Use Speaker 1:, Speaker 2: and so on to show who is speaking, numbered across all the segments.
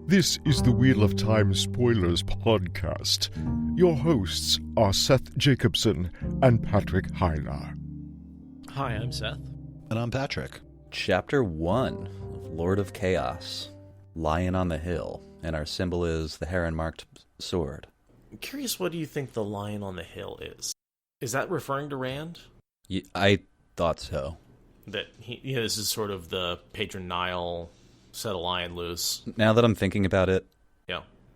Speaker 1: This is the Wheel of Time Spoilers podcast. Your hosts are Seth Jacobson and Patrick Heilar.
Speaker 2: Hi, I'm Seth.
Speaker 3: And I'm Patrick.
Speaker 4: Chapter 1 of Lord of Chaos, Lion on the Hill, and our symbol is the heron-marked sword.
Speaker 2: I'm curious, what do you think the lion on the hill is? Is that referring to Rand?
Speaker 4: I thought so.
Speaker 2: That this is sort of the patron Nile set a lion loose.
Speaker 4: Now that I'm thinking about it,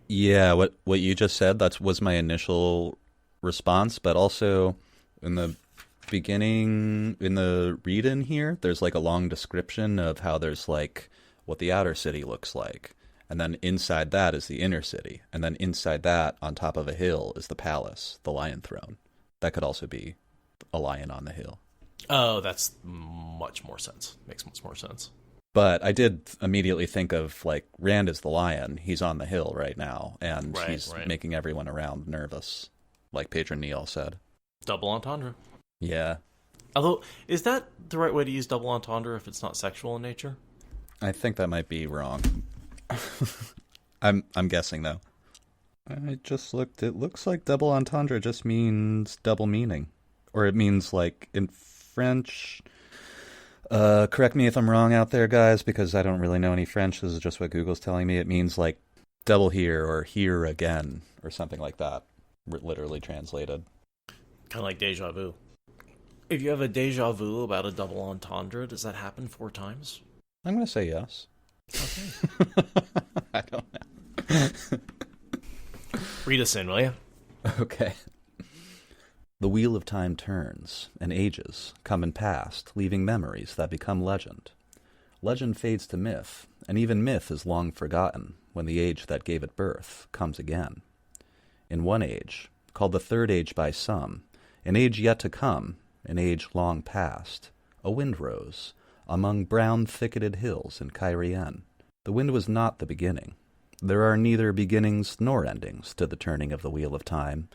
Speaker 4: yeah, what you just said, that was my initial response, but also in the beginning, in the read-in here, there's like a long description of how there's like what the outer city looks like, and then inside that is the inner city, and then inside that, on top of a hill, is the palace, the lion throne. That could also be a lion on the hill.
Speaker 2: Oh, that's much more sense. Makes much more sense.
Speaker 4: But I did immediately think of, like, Rand is the lion. He's on the hill right now, and he's making everyone around nervous, like Patron Neil said.
Speaker 2: Double entendre.
Speaker 4: Yeah.
Speaker 2: Although, is that the right way to use double entendre if it's not sexual in nature?
Speaker 4: I think that might be wrong. I'm guessing, though. I just looked. It looks like double entendre just means double meaning. Or it means, like, in French... correct me if I'm wrong out there, guys, because I don't really know any French. This is just what Google's telling me. It means, like, double here or here again or something like that, literally translated.
Speaker 2: Kind of like deja vu. If you have a deja vu about a double entendre, does that happen 4 times?
Speaker 4: I'm going to say yes.
Speaker 2: Okay.
Speaker 4: I don't know.
Speaker 2: Read us in, will you?
Speaker 4: Okay. The wheel of time turns, and ages come and pass, leaving memories that become legend. Legend fades to myth, and even myth is long forgotten when the age that gave it birth comes again. In one age, called the Third Age by some, an age yet to come, an age long past, a wind rose, among brown thicketed hills in Cairien. The wind was not the beginning. There are neither beginnings nor endings to the turning of the wheel of time,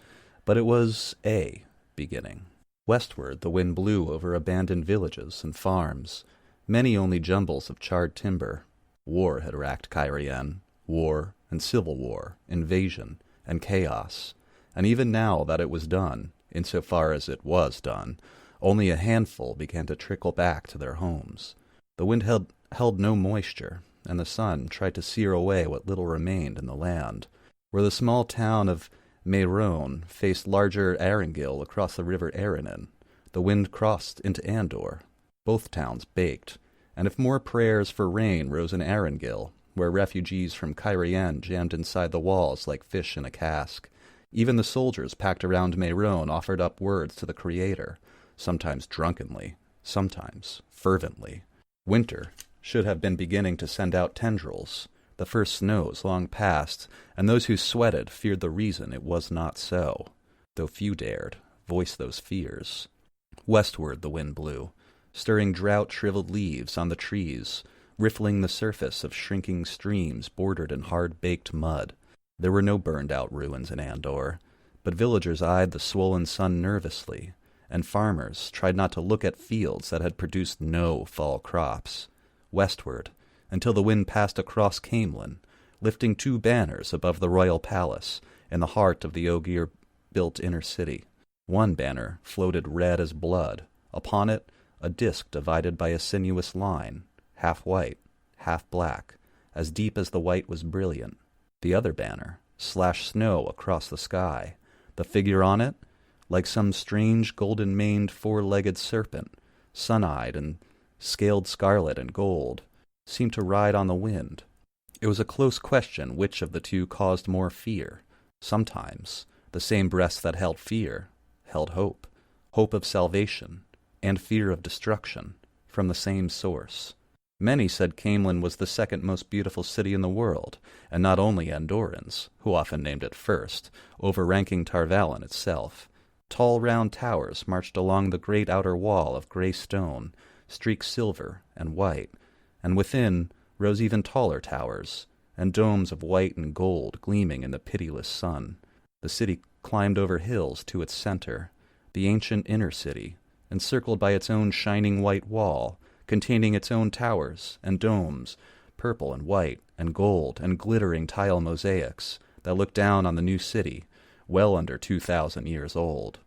Speaker 4: but it was a beginning. Westward the wind blew over abandoned villages and farms, many only jumbles of charred timber. War had racked Cairien, war and civil war, invasion and chaos, and even now that it was done, insofar as it was done, only a handful began to trickle back to their homes. The wind held no moisture, and the sun tried to sear away what little remained in the land, where the small town of Meyron faced larger Erringil across the river Erinon. The wind crossed into Andor. Both towns baked, and if more prayers for rain rose in Erringil, where refugees from Cairien jammed inside the walls like fish in a cask, even the soldiers packed around Meyron offered up words to the Creator, sometimes drunkenly, sometimes fervently. Winter should have been beginning to send out tendrils. The first snows long passed, and those who sweated feared the reason it was not so, though few dared voice those fears. Westward the wind blew, stirring drought-shriveled leaves on the trees, riffling the surface of shrinking streams bordered in hard-baked mud. There were no burned-out ruins in Andor, but villagers eyed the swollen sun nervously, and farmers tried not to look at fields that had produced no fall crops. Westward, until the wind passed across Camelin, lifting 2 banners above the royal palace in the heart of the Ogier-built inner city. One banner floated red as blood, upon it a disk divided by a sinuous line, half white, half black, as deep as the white was brilliant. The other banner slashed snow across the sky, the figure on it, like some strange golden-maned 4-legged serpent, sun-eyed and scaled scarlet and gold, seemed to ride on the wind. It was a close question which of the two caused more fear. Sometimes the same breast that held fear held hope, hope of salvation, and fear of destruction, from the same source. Many said Camelin was the second most beautiful city in the world, and not only Andorans, who often named it first, overranking Tarvalon itself. Tall round towers marched along the great outer wall of grey stone, streaked silver and white, and within rose even taller towers, and domes of white and gold gleaming in the pitiless sun. The city climbed over hills to its center, the ancient inner city, encircled by its own shining white wall, containing its own towers and domes, purple and white and gold and glittering tile mosaics that looked down on the new city, well under 2,000 years old.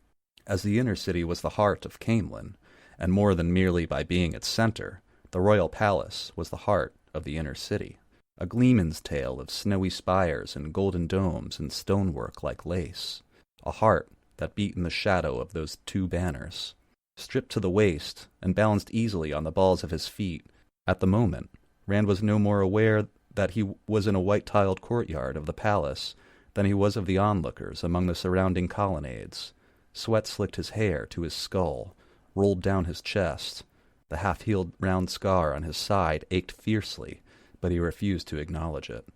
Speaker 4: As the inner city was the heart of Camelin, and more than merely by being its center, the royal palace was the heart of the inner city, a gleeman's tale of snowy spires and golden domes and stonework like lace, a heart that beat in the shadow of those two banners. Stripped to the waist and balanced easily on the balls of his feet, at the moment, Rand was no more aware that he was in a white-tiled courtyard of the palace than he was of the onlookers among the surrounding colonnades. Sweat slicked his hair to his skull, rolled down his chest. The half-healed round scar on his side ached fiercely, but he refused to acknowledge it.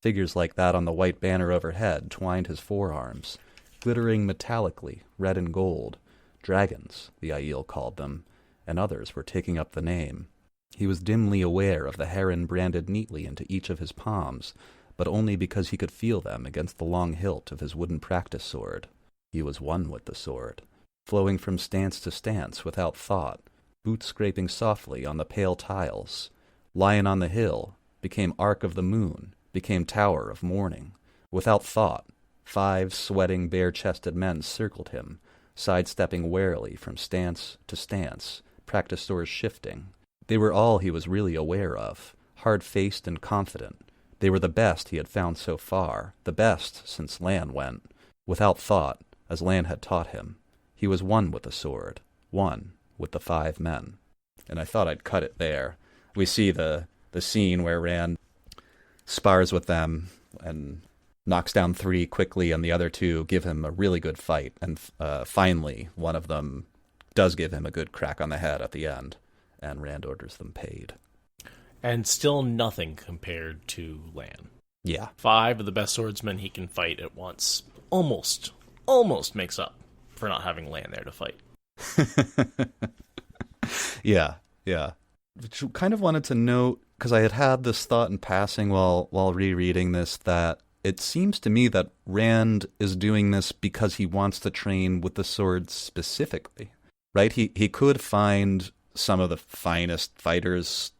Speaker 4: Figures like that on the white banner overhead twined his forearms, glittering metallically, red and gold. Dragons, the Aiel called them, and others were taking up the name. He was dimly aware of the heron branded neatly into each of his palms, but only because he could feel them against the long hilt of his wooden practice sword. He was one with the sword, flowing from stance to stance without thought, boots scraping softly on the pale tiles. Lion on the hill became Ark of the Moon, became Tower of Morning. Without thought, 5 sweating, bare-chested men circled him, sidestepping warily from stance to stance, practice swords shifting. They were all he was really aware of, hard-faced and confident. They were the best he had found so far, the best since Lan went. Without thought, as Lan had taught him, he was one with the sword, one with the 5 men. And I thought I'd cut it there. We see the scene where Rand spars with them and knocks down 3 quickly, and the other 2 give him a really good fight. And finally, one of them does give him a good crack on the head at the end, and Rand orders them paid.
Speaker 2: And still nothing compared to Lan.
Speaker 4: Yeah.
Speaker 2: 5 of the best swordsmen he can fight at once. Almost makes up for not having Lan there to fight.
Speaker 4: Yeah. Which kind of wanted to note, because I had this thought in passing while rereading this, that it seems to me that Rand is doing this because he wants to train with the sword specifically, right? He could find some of the finest fighters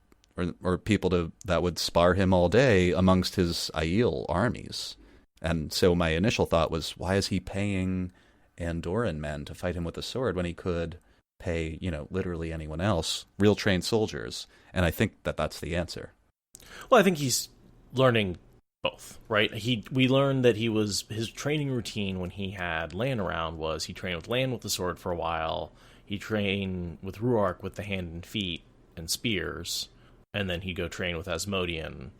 Speaker 4: or people that would spar him all day amongst his Aiel armies. And so my initial thought was, why is he paying Andoran men to fight him with a sword when he could pay, literally anyone else, real trained soldiers? And I think that that's the answer.
Speaker 2: Well, I think he's learning both, right? We learned that his training routine when he had Lan around was he trained with Lan with the sword for a while, he trained with Ruark with the hand and feet and spears, and then he'd go train with Asmodean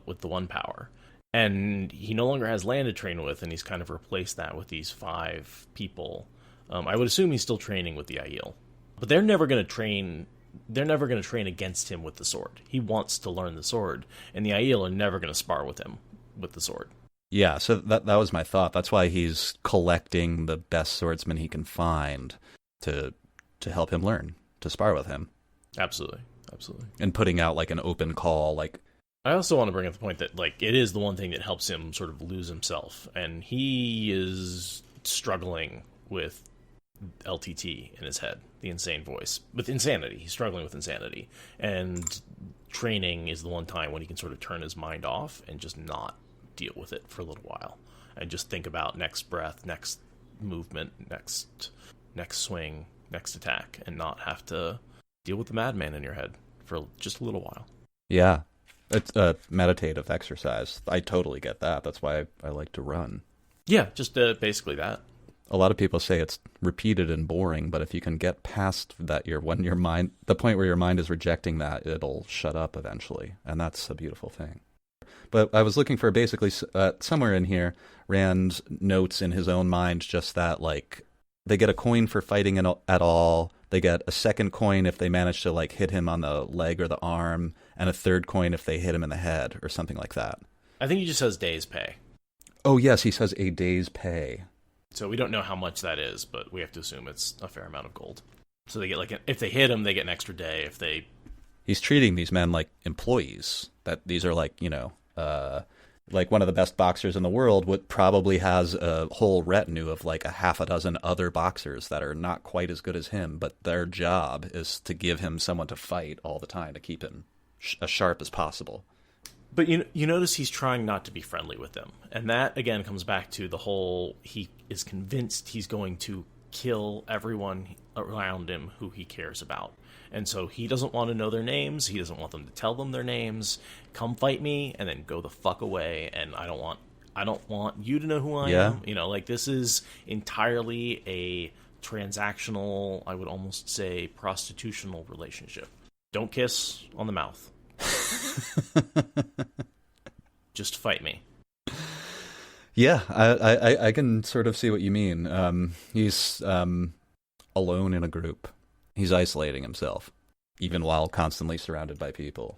Speaker 2: with the one power. And he no longer has Lan to train with, and he's kind of replaced that with these 5 people. I would assume he's still training with the Aiel. But they're never going to train against him with the sword. He wants to learn the sword, and the Aiel are never going to spar with him with the sword.
Speaker 4: Yeah, so that was my thought. That's why he's collecting the best swordsmen he can find to help him learn, to spar with him.
Speaker 2: Absolutely.
Speaker 4: And putting out like an open call,
Speaker 2: I also want to bring up the point that it is the one thing that helps him sort of lose himself, and he is struggling with LTT in his head, the insane voice, with insanity. He's struggling with insanity, and training is the one time when he can sort of turn his mind off and just not deal with it for a little while, and just think about next breath, next movement, next swing, next attack, and not have to deal with the madman in your head for just a little while.
Speaker 4: Yeah. It's a meditative exercise. I totally get that. That's why I like to run.
Speaker 2: Yeah, just basically that.
Speaker 4: A lot of people say it's repeated and boring, but if you can get past that, the point where your mind is rejecting that, it'll shut up eventually, and that's a beautiful thing. But I was looking for basically somewhere in here, Rand notes in his own mind just that, they get a coin for fighting at all. They get a second coin if they manage to hit him on the leg or the arm, and a third coin if they hit him in the head or something like that.
Speaker 2: I think he just says day's pay.
Speaker 4: Oh yes, he says a day's pay.
Speaker 2: So we don't know how much that is, but we have to assume it's a fair amount of gold. So they get if they hit him, they get an extra day.
Speaker 4: He's treating these men like employees. That these are one of the best boxers in the world probably has a whole retinue of a half a dozen other boxers that are not quite as good as him, but their job is to give him someone to fight all the time to keep him as sharp as possible.
Speaker 2: But you notice he's trying not to be friendly with them. And that, again, comes back to the whole, he is convinced he's going to kill everyone around him who he cares about. And so he doesn't want to know their names. He doesn't want them to tell them their names. Come fight me, and then go the fuck away. And I don't want you to know who I am. You know, like, this is entirely a transactional, I would almost say prostitutional relationship. Don't kiss on the mouth. Just fight me.
Speaker 4: Yeah, I can sort of see what you mean. He's alone in a group. He's isolating himself, even while constantly surrounded by people.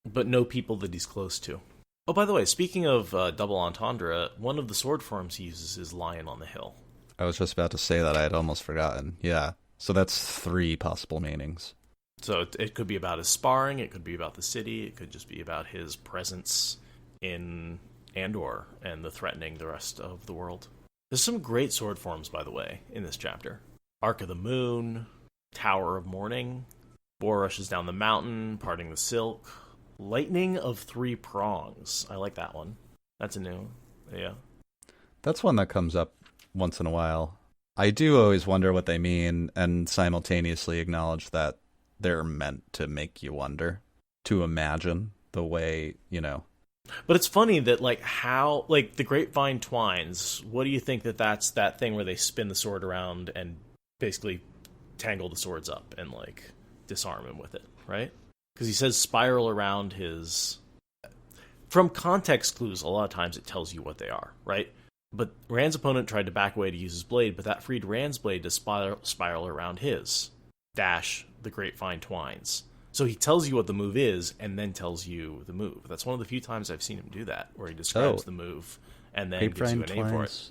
Speaker 2: But no people that he's close to. Oh, by the way, speaking of double entendre, one of the sword forms he uses is Lion on the Hill.
Speaker 4: I was just about to say that. I had almost forgotten. Yeah, so that's 3 possible meanings.
Speaker 2: So it could be about his sparring, it could be about the city, it could just be about his presence in Andor and the threatening the rest of the world. There's some great sword forms, by the way, in this chapter. Arc of the Moon, Tower of Morning, Boar rushes down the mountain, parting the silk, Lightning of 3 prongs. I like that one. That's a new one. Yeah.
Speaker 4: That's one that comes up once in a while. I do always wonder what they mean, and simultaneously acknowledge that they're meant to make you wonder, to imagine the way, you know.
Speaker 2: But it's funny that, like, how, like, the grapevine twines, what do you think that's that thing where they spin the sword around and basically tangle the swords up and, like, disarm him with it, right? Because he says spiral around his... From context clues, a lot of times it tells you what they are, right? But Rand's opponent tried to back away to use his blade, but that freed Rand's blade to spiral around his. Dash the grapevine twines. So he tells you what the move is, and then tells you the move. That's one of the few times I've seen him do that, where he describes the move, and then gives you a name for it.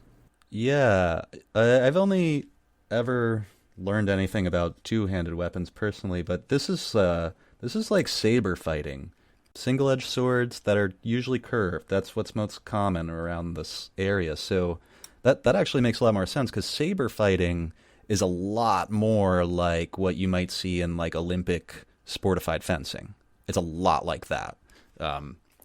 Speaker 4: Yeah, I've only ever learned anything about two-handed weapons personally, but this is like saber fighting. Single-edged swords that are usually curved. That's what's most common around this area. So that actually makes a lot more sense, because saber fighting is a lot more like what you might see in, like, Olympic sportified fencing. It's a lot like that.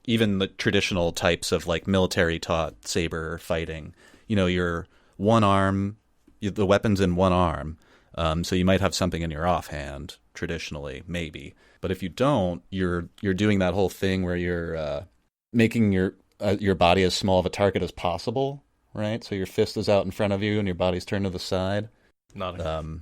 Speaker 4: Even the traditional types of, like, military-taught saber fighting, you know, your one arm, the weapon's in one arm, so you might have something in your offhand, traditionally, maybe. But if you don't, you're doing that whole thing where you're making your body as small of a target as possible, right? So your fist is out in front of you and your body's turned to the side. And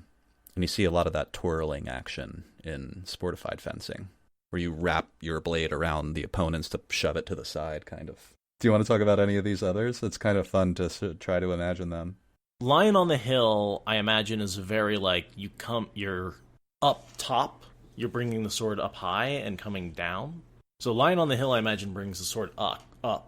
Speaker 4: you see a lot of that twirling action in sportified fencing, where you wrap your blade around the opponents to shove it to the side, kind of. Do you want to talk about any of these others? It's kind of fun to try to imagine them.
Speaker 2: Lion on the Hill, I imagine, is very, like, you're up top, you're bringing the sword up high and coming down. So Lion on the Hill, I imagine, brings the sword up,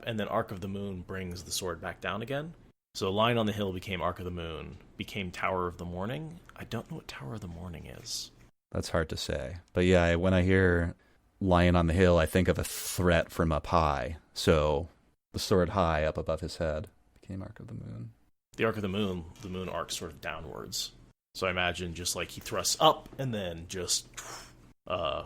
Speaker 2: and then Arc of the Moon brings the sword back down again. So Lion on the Hill became Arc of the Moon, became Tower of the Morning. I don't know what Tower of the Morning is.
Speaker 4: That's hard to say. But yeah, when I hear Lion on the Hill, I think of a threat from up high. So the sword high up above his head became Arc of the Moon.
Speaker 2: The Arc of the Moon arcs sort of downwards. So I imagine just like he thrusts up and then just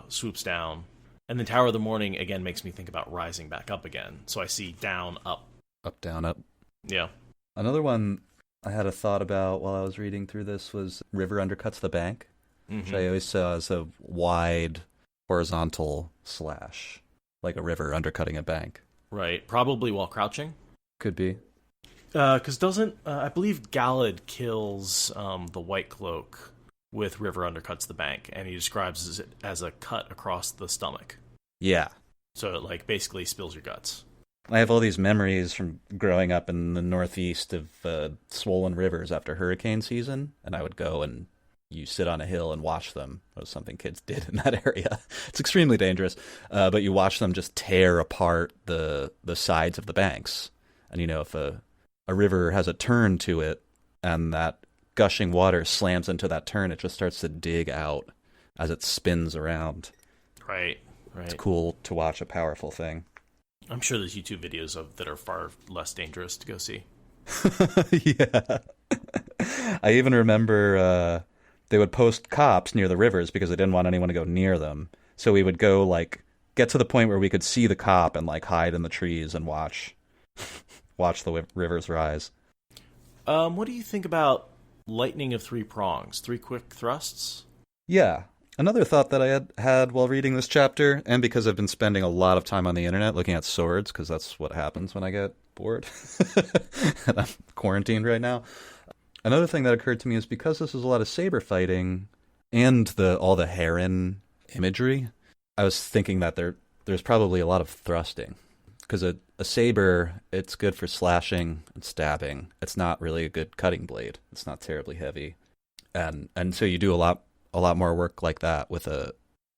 Speaker 2: swoops down. And then Tower of the Morning, again, makes me think about rising back up again. So I see down, up.
Speaker 4: Up, down, up.
Speaker 2: Yeah.
Speaker 4: Another one I had a thought about while I was reading through this was River Undercuts the Bank, which I always saw as a wide horizontal slash, like a river undercutting a bank.
Speaker 2: Right. Probably while crouching.
Speaker 4: Could be.
Speaker 2: Because I believe Galad kills the White Cloak with River Undercuts the Bank, and he describes it as a cut across the stomach.
Speaker 4: Yeah.
Speaker 2: So it, like, basically spills your guts.
Speaker 4: I have all these memories from growing up in the northeast of swollen rivers after hurricane season, and I would go and you sit on a hill and watch them. That was something kids did in that area. It's extremely dangerous, but you watch them just tear apart the sides of the banks. And, you know, if a river has a turn to it and that gushing water slams into that turn, it just starts to dig out as it spins around.
Speaker 2: Right.
Speaker 4: It's cool to watch a powerful thing.
Speaker 2: I'm sure there's YouTube videos that are far less dangerous to go see.
Speaker 4: Yeah. I even remember they would post cops near the rivers because they didn't want anyone to go near them. So we would go, like, get to the point where we could see the cop and like hide in the trees and watch the rivers rise.
Speaker 2: What do you think about lightning of three prongs? Three quick thrusts?
Speaker 4: Yeah. Another thought that I had while reading this chapter, and because I've been spending a lot of time on the internet looking at swords, because that's what happens when I get bored, and I'm quarantined right now. Another thing that occurred to me is because this is a lot of saber fighting and all the heron imagery, I was thinking that there's probably a lot of thrusting. Because a saber, it's good for slashing and stabbing. It's not really a good cutting blade. It's not terribly heavy. And so you do a lot more work like that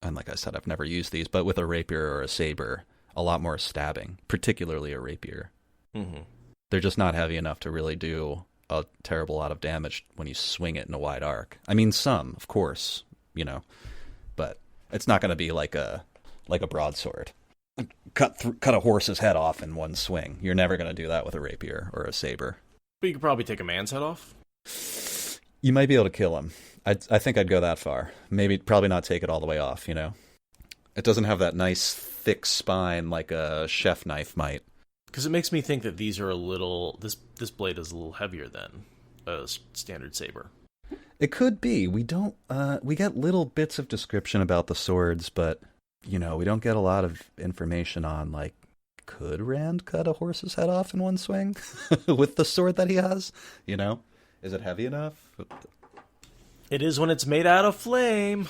Speaker 4: and like I said, I've never used these, but with a rapier or a saber, a lot more stabbing, particularly a rapier.
Speaker 2: Mm-hmm.
Speaker 4: They're just not heavy enough to really do a terrible lot of damage when you swing it in a wide arc. I mean, some, of course, but it's not going to be like a broadsword. Cut a horse's head off in one swing. You're never going to do that with a rapier or a saber.
Speaker 2: But you could probably take a man's head off.
Speaker 4: You might be able to kill him. I think I'd go that far. Probably not take it all the way off, It doesn't have that nice thick spine like a chef knife might.
Speaker 2: Because it makes me think that these are this blade is a little heavier than a standard saber.
Speaker 4: It could be. We get little bits of description about the swords, but we don't get a lot of information on, like, could Rand cut a horse's head off in one swing with the sword that he has? Is it heavy enough?
Speaker 2: It is when it's made out of flame.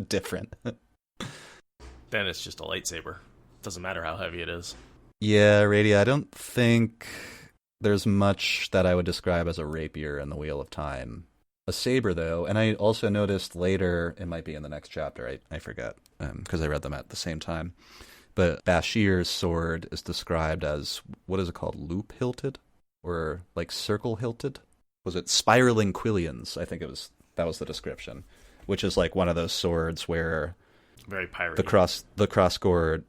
Speaker 4: Different.
Speaker 2: Then it's just a lightsaber. Doesn't matter how heavy it is.
Speaker 4: Yeah, Rady, I don't think there's much that I would describe as a rapier in the Wheel of Time. A saber, though, and I also noticed later, it might be in the next chapter, I forget, because I read them at the same time, but Bashir's sword is described as, what is it called, loop-hilted? Or, like, circle-hilted? Was it spiraling quillions? I think that was the description, which is like one of those swords where
Speaker 2: very pirate.
Speaker 4: The crossguard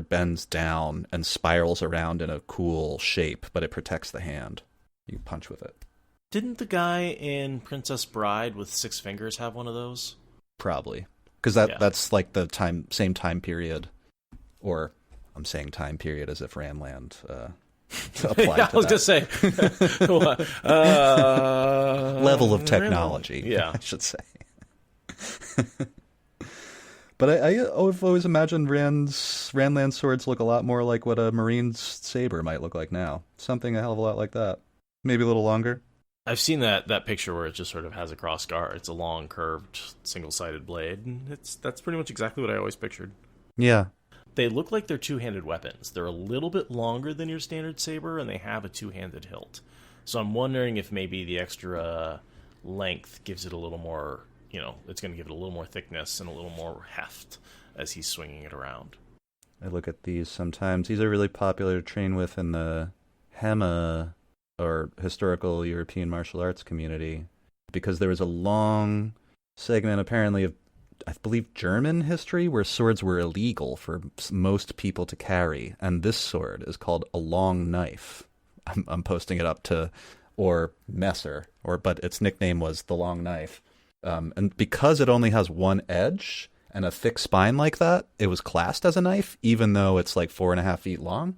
Speaker 4: bends down and spirals around in a cool shape, but it protects the hand. You punch with it.
Speaker 2: Didn't the guy in Princess Bride with 6 fingers have one of those?
Speaker 4: Probably, because that's like the same time period, or I'm saying time period as if Ranland applied
Speaker 2: yeah,
Speaker 4: to
Speaker 2: I was
Speaker 4: that.
Speaker 2: gonna say
Speaker 4: level of technology.
Speaker 2: Yeah,
Speaker 4: I should say. But I've always imagined Ranland swords look a lot more like what a Marine's saber might look like now. Something a hell of a lot like that. Maybe a little longer.
Speaker 2: I've seen that picture where it just sort of has a cross guard. It's a long, curved, single-sided blade. And that's pretty much exactly what I always pictured.
Speaker 4: Yeah.
Speaker 2: They look like they're two-handed weapons. They're a little bit longer than your standard saber, and they have a two-handed hilt. So I'm wondering if maybe the extra length gives it a little more, it's going to give it a little more thickness and a little more heft as he's swinging it around.
Speaker 4: I look at these sometimes. These are really popular to train with in the HEMA, or historical European martial arts community, because there was a long segment apparently of, I believe, German history where swords were illegal for most people to carry, and this sword is called a long knife. I'm posting it up to, or Messer, but its nickname was the long knife. And because it only has one edge and a thick spine like that, it was classed as a knife, even though it's like 4.5 feet long.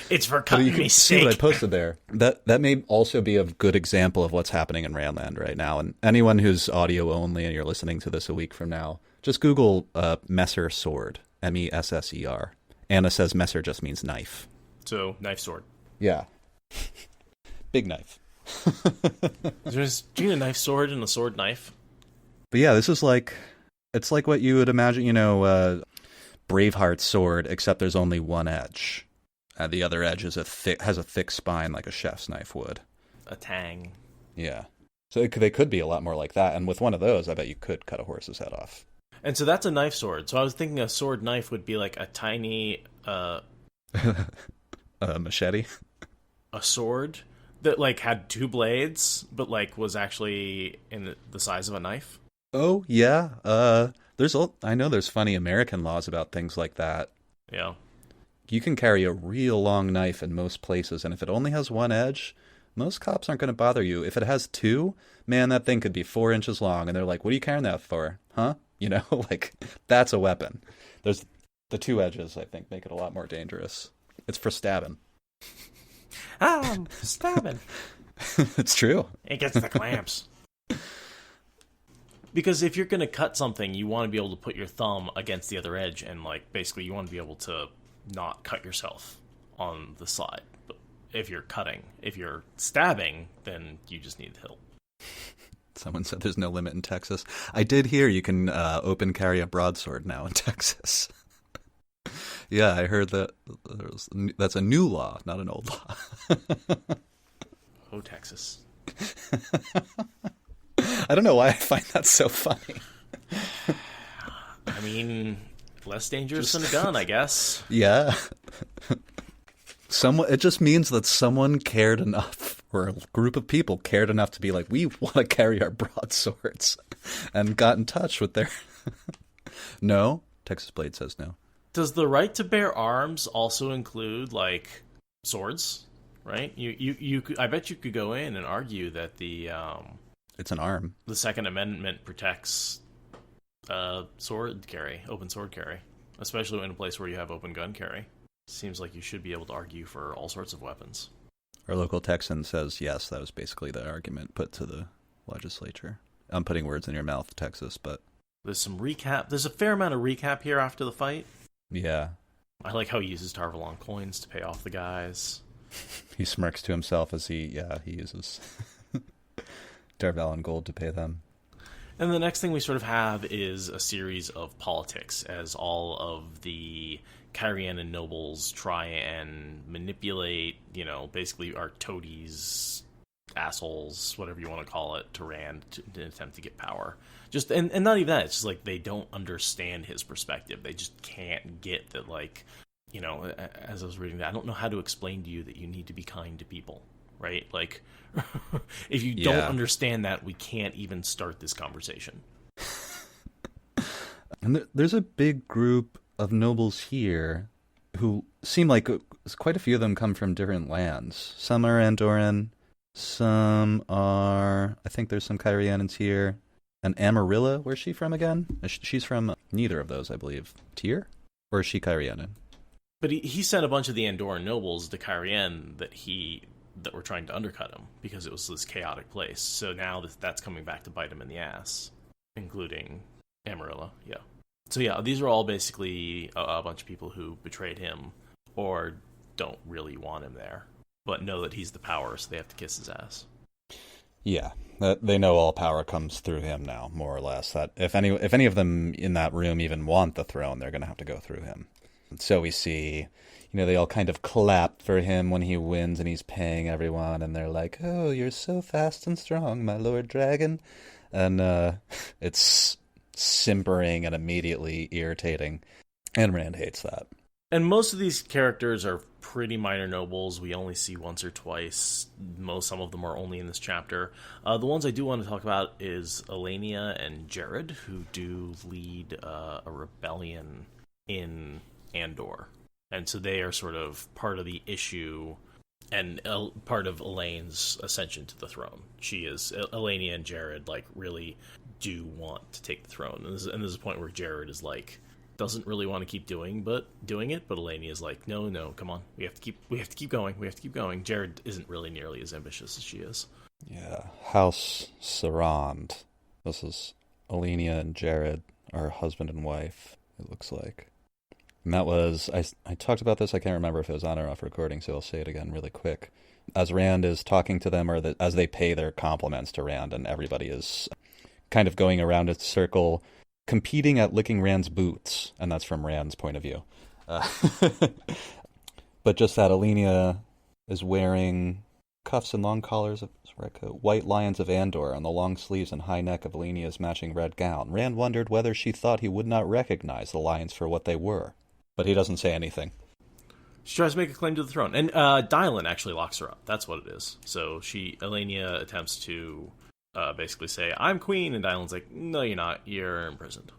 Speaker 2: It's for cutting me
Speaker 4: see what I posted there. That may also be a good example of what's happening in Ranland right now. And anyone who's audio only and you're listening to this a week from now, just Google Messer sword, Messer. Anna says Messer just means knife.
Speaker 2: So, knife sword.
Speaker 4: Yeah. Big knife.
Speaker 2: There's a knife sword and a sword knife.
Speaker 4: But yeah, this is it's like what you would imagine, Braveheart's sword, except there's only one edge. The other edge has a thick spine like a chef's knife would.
Speaker 2: A tang.
Speaker 4: Yeah. So they could be a lot more like that. And with one of those, I bet you could cut a horse's head off.
Speaker 2: And so that's a knife sword. So I was thinking a sword knife would be like a tiny...
Speaker 4: machete?
Speaker 2: A sword that like had 2 blades, but like was actually in the size of a knife.
Speaker 4: Oh, yeah. I know there's funny American laws about things like that.
Speaker 2: Yeah.
Speaker 4: You can carry a real long knife in most places, and if it only has one edge, Most cops aren't going to bother you. If it has 2, man, that thing could be 4 inches long. And they're like, what are you carrying that for? Huh? You know, like, that's a weapon. There's the 2 edges, I think, make it a lot more dangerous. It's for stabbing.
Speaker 2: I'm stabbing.
Speaker 4: It's true.
Speaker 2: It gets the clamps. Because if you're going to cut something, you want to be able to put your thumb against the other edge, and like basically you want to be able to not cut yourself on the side. But if you're stabbing, then you just need the hilt.
Speaker 4: Someone said there's no limit in Texas. I did hear you can open carry a broadsword now in Texas. Yeah, I heard that that's a new law, not an old law.
Speaker 2: Oh, Texas.
Speaker 4: I don't know why I find that so funny.
Speaker 2: I mean, less dangerous than a gun, I guess.
Speaker 4: Yeah. It just means that someone cared enough, or a group of people cared enough to be like, we want to carry our broadswords, and got in touch with their... No? Texas Blade says no.
Speaker 2: Does the right to bear arms also include, like, swords? Right? I bet you could go in and argue that the...
Speaker 4: It's an arm.
Speaker 2: The Second Amendment protects sword carry, open sword carry, especially in a place where you have open gun carry. Seems like you should be able to argue for all sorts of weapons.
Speaker 4: Our local Texan says yes, that was basically the argument put to the legislature. I'm putting words in your mouth, Texas, but...
Speaker 2: There's some recap. There's a fair amount of recap here after the fight.
Speaker 4: Yeah.
Speaker 2: I like how he uses Tarvalon coins to pay off the guys.
Speaker 4: He smirks to himself as he uses... Darvalon gold to pay them.
Speaker 2: And the next thing we sort of have is a series of politics as all of the Kyrianan nobles try and manipulate, basically are toadies, assholes, whatever you want to call it, to Rand to attempt to get power. And not even that, it's just like they don't understand his perspective. They just can't get that, like, as I was reading that, I don't know how to explain to you that you need to be kind to people. Right? Like, if you don't understand that, we can't even start this conversation.
Speaker 4: And there's a big group of nobles here who seem like quite a few of them come from different lands. Some are Andoran, some are... I think there's some Kyrianans here. And Amarilla, where's she from again? She's from neither of those, I believe. Tyr? Or is she Kyrianan?
Speaker 2: But he sent a bunch of the Andoran nobles to Kyrian that were trying to undercut him because it was this chaotic place. So now that's coming back to bite him in the ass, including Amarilla. Yeah. So yeah, these are all basically a bunch of people who betrayed him or don't really want him there, but know that he's the power, so they have to kiss his ass. Yeah.
Speaker 4: They know all power comes through him now, more or less. That if any of them in that room even want the throne, they're going to have to go through him. And so we see... they all kind of clap for him when he wins and he's paying everyone, and they're like, oh, you're so fast and strong, my lord dragon. And it's simpering and immediately irritating. And Rand hates that.
Speaker 2: And most of these characters are pretty minor nobles. We only see once or twice. Some of them are only in this chapter. The ones I do want to talk about is Elenia and Jared, who do lead a rebellion in Andor. And so they are sort of part of the issue and part of Elaine's ascension to the throne. Elenia and Jared, like, really do want to take the throne. And there's a point where Jared is like, doesn't really want to keep doing it, but Elenia is like, no, come on. We have to keep going. Jared isn't really nearly as ambitious as she is.
Speaker 4: Yeah. House Sarand. This is Elenia and Jared, our husband and wife, it looks like. And that was, I talked about this, I can't remember if it was on or off recording, so I'll say it again really quick. As Rand is talking to them, as they pay their compliments to Rand, and everybody is kind of going around a circle, competing at licking Rand's boots, and that's from Rand's point of view. But just that Elenia is wearing cuffs and long collars of white lions of Andor on the long sleeves and high neck of Elenia's matching red gown. Rand wondered whether she thought he would not recognize the lions for what they were. But he doesn't say anything.
Speaker 2: She tries to make a claim to the throne. And Dylan actually locks her up. That's what it is. So Elenia attempts to basically say, I'm queen. And Dylan's like, no, you're not. You're imprisoned.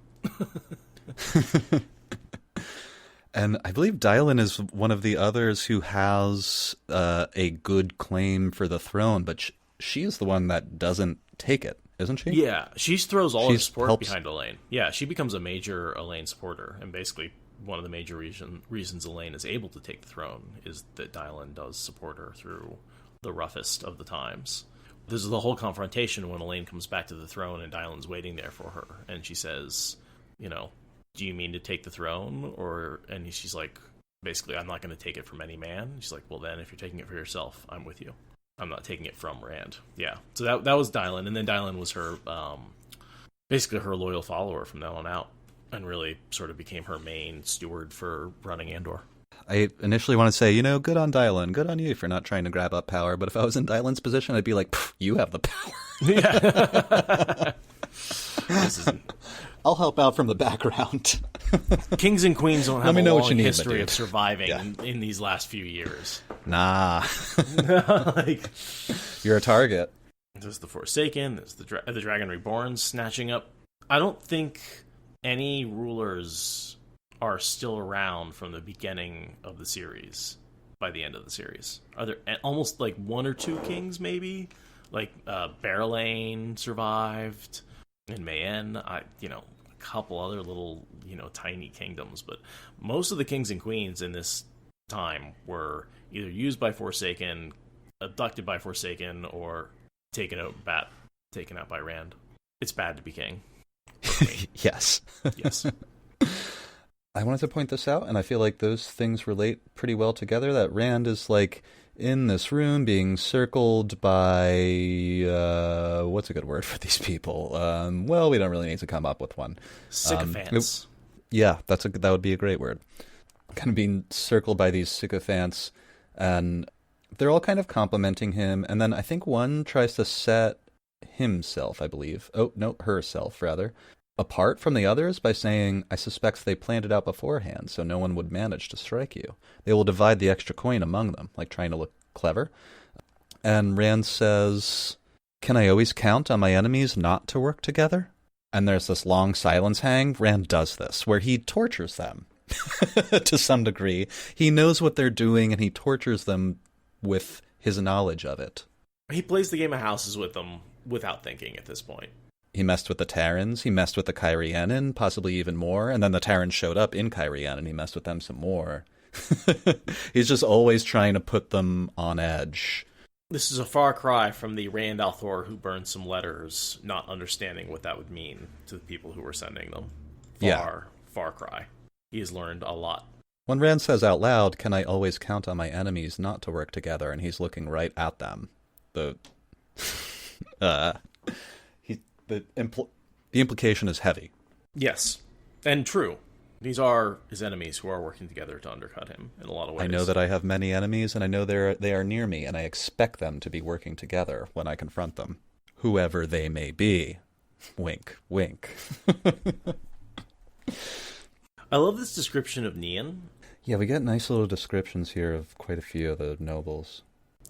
Speaker 4: And I believe Dylan is one of the others who has a good claim for the throne, but she's the one that doesn't take it, isn't she?
Speaker 2: Yeah, she throws all her support
Speaker 4: helps...
Speaker 2: behind Elaine. Yeah, she becomes a major Elaine supporter, and basically one of the major reasons Elaine is able to take the throne is that Dylan does support her through the roughest of the times. This is the whole confrontation when Elaine comes back to the throne and Dylan's waiting there for her, and she says, you know, do you mean to take the throne? And she's like, basically, I'm not going to take it from any man. She's like, well, then if you're taking it for yourself, I'm with you. I'm not taking it from Rand. Yeah. So that was Dylan. And then Dylan was her, basically her loyal follower from then on out, and really sort of became her main steward for running Andor.
Speaker 4: I initially want to say, good on Dylan. Good on you for not trying to grab up power. But if I was in Dylan's position, I'd be like, you have the power.
Speaker 2: Yeah.
Speaker 4: I'll help out from the background.
Speaker 2: Kings and queens don't have a long history of surviving
Speaker 4: Yeah.
Speaker 2: in these last few years.
Speaker 4: Nah.
Speaker 2: Like,
Speaker 4: You're a target.
Speaker 2: there's the Forsaken, there's the Dragon Reborn snatching up. I don't think any rulers are still around from the beginning of the series by the end of the series. Are there almost like one or two kings, maybe? Like Barrelane survived, and Mayenne, a couple other little, tiny kingdoms, but most of the kings and queens in this time were either used by Forsaken, abducted by Forsaken, or taken out by Rand. It's bad to be king.
Speaker 4: Yes.
Speaker 2: Yes.
Speaker 4: I wanted to point this out, and I feel like those things relate pretty well together, that Rand is like in this room being circled by, what's a good word for these people? Well, we don't really need to come up with one.
Speaker 2: Sycophants.
Speaker 4: Yeah, that would be a great word. Kind of being circled by these sycophants, and they're all kind of complimenting him, and then I think one tries to set himself, I believe. Oh, no, herself, rather. Apart from the others by saying, I suspect they planned it out beforehand, so no one would manage to strike you. They will divide the extra coin among them, like trying to look clever. And Rand says, can I always count on my enemies not to work together? And there's this long silence hang. Rand does this, where he tortures them to some degree. He knows what they're doing, and he tortures them with his knowledge of it.
Speaker 2: He plays the game of houses with them without thinking at this point.
Speaker 4: He messed with the Terrans, he messed with the Kyrianen, possibly even more, and then the Terrans showed up in Kyrian, and he messed with them some more. He's just always trying to put them on edge.
Speaker 2: This is a far cry from the Rand al'Thor who burned some letters, not understanding what that would mean to the people who were sending them. Far cry. He has learned a lot.
Speaker 4: When Rand says out loud, can I always count on my enemies not to work together, and he's looking right at them, the implication is heavy.
Speaker 2: Yes, and true. These are his enemies who are working together to undercut him in a lot of ways.
Speaker 4: I know that I have many enemies, and I know they are near me, and I expect them to be working together when I confront them, whoever they may be. Wink, wink.
Speaker 2: I love this description of Nian.
Speaker 4: Yeah, we get nice little descriptions here of quite a few of the nobles.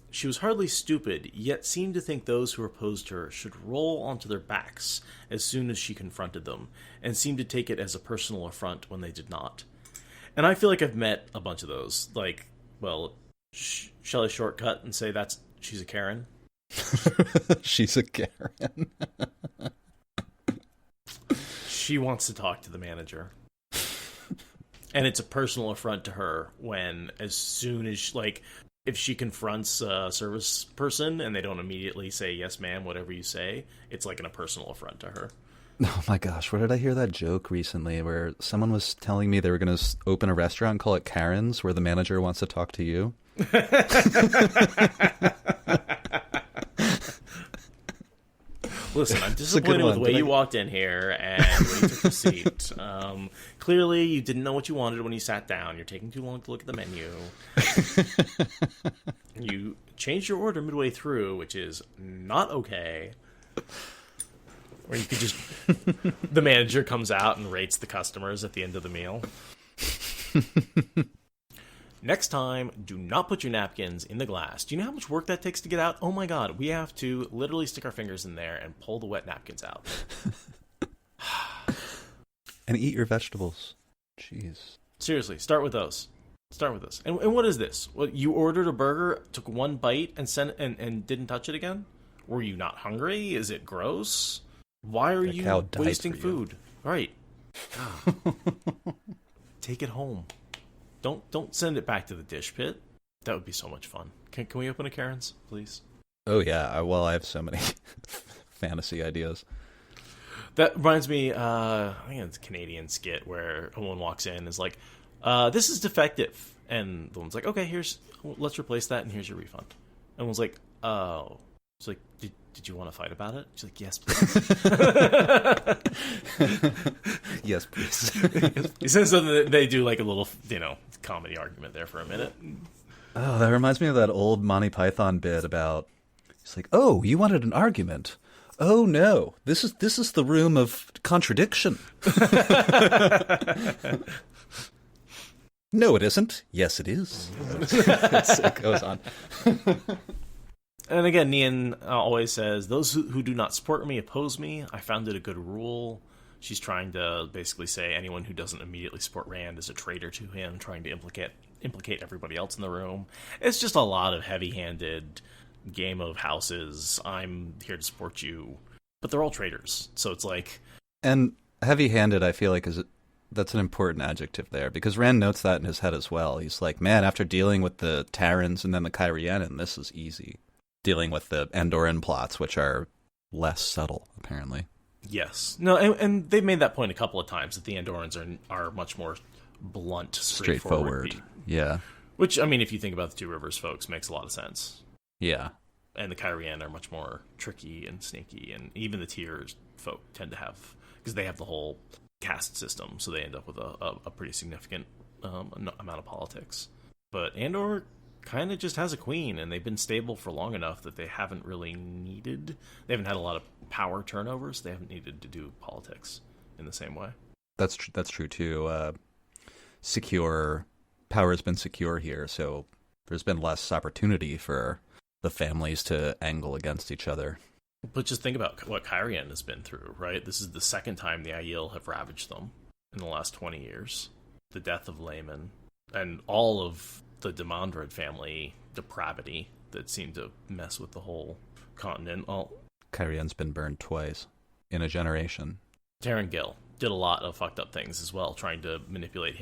Speaker 2: She was hardly stupid, yet seemed to think those who opposed her should roll onto their backs as soon as she confronted them, and seemed to take it as a personal affront when they did not. And I feel like I've met a bunch of those. Like, well, shall I shortcut and say she's a Karen?
Speaker 4: She's a Karen.
Speaker 2: She wants to talk to the manager. And it's a personal affront to her when, as soon as, if she confronts a service person and they don't immediately say, yes, ma'am, whatever you say, it's like a personal affront to her.
Speaker 4: Oh my gosh, where did I hear that joke recently where someone was telling me they were going to open a restaurant and call it Karen's, where the manager wants to talk to you?
Speaker 2: Listen, I'm disappointed with the way you walked in here and the way you took the seat. Clearly, you didn't know what you wanted when you sat down. You're taking too long to look at the menu. You changed your order midway through, which is not okay. Or you could just... The manager comes out and rates the customers at the end of the meal. Next time, do not put your napkins in the glass. Do you know how much work that takes to get out? Oh my god, we have to literally stick our fingers in there and pull the wet napkins out.
Speaker 4: And eat your vegetables. Jeez.
Speaker 2: Seriously, start with those. Start with this. And what is this? What, you ordered a burger, took one bite, and and didn't touch it again? Were you not hungry? Is it gross? Why are you wasting food? Right. Take it home. Don't send it back to the dish pit. That would be so much fun. Can we open a Karen's, please?
Speaker 4: Oh yeah. Well, I have so many fantasy ideas.
Speaker 2: That reminds me, I think it's a Canadian skit where a woman walks in and is like, this is defective. And the one's like, okay, let's replace that and here's your refund. And one's like, oh. She's like, did you want to fight about it? She's like, yes, please.
Speaker 4: Yes, please.
Speaker 2: So they do like a little, comedy argument there for a minute.
Speaker 4: Oh, that reminds me of that old Monty Python bit about, it's like, oh, you wanted an argument. Oh no, this is the room of contradiction. No, it isn't. Yes, it is. It goes on.
Speaker 2: And again, Nian always says, those who do not support me oppose me. I found it a good rule. She's trying to basically say anyone who doesn't immediately support Rand is a traitor to him, trying to implicate everybody else in the room. It's just a lot of heavy-handed game of houses. I'm here to support you. But they're all traitors. So it's like...
Speaker 4: And heavy-handed, I feel like, that's an important adjective there, because Rand notes that in his head as well. He's like, man, after dealing with the Terrans and then the Kyrianan, this is easy. Dealing with the Andoran plots, which are less subtle, apparently.
Speaker 2: Yes. No, and they've made that point a couple of times, that the Andorans are much more blunt, straightforward.
Speaker 4: Yeah.
Speaker 2: Which, I mean, if you think about the Two Rivers folks, makes a lot of sense.
Speaker 4: Yeah.
Speaker 2: And the Kyrian are much more tricky and sneaky, and even the Tiers folk tend to have, because they have the whole caste system, so they end up with a pretty significant amount of politics. But Andor kind of just has a queen, and they've been stable for long enough that they haven't really needed... They haven't had a lot of power turnovers. They haven't needed to do politics in the same way.
Speaker 4: That's true, too. Power has been secure here, so there's been less opportunity for the families to angle against each other.
Speaker 2: But just think about what Kyrian has been through, right? This is the second time the Aiel have ravaged them in the last 20 years. The death of Layman, and all of the Demandred family depravity that seemed to mess with the whole continent. Well,
Speaker 4: Kyrian's been burned twice in a generation.
Speaker 2: Taron Gill did a lot of fucked up things as well, trying to manipulate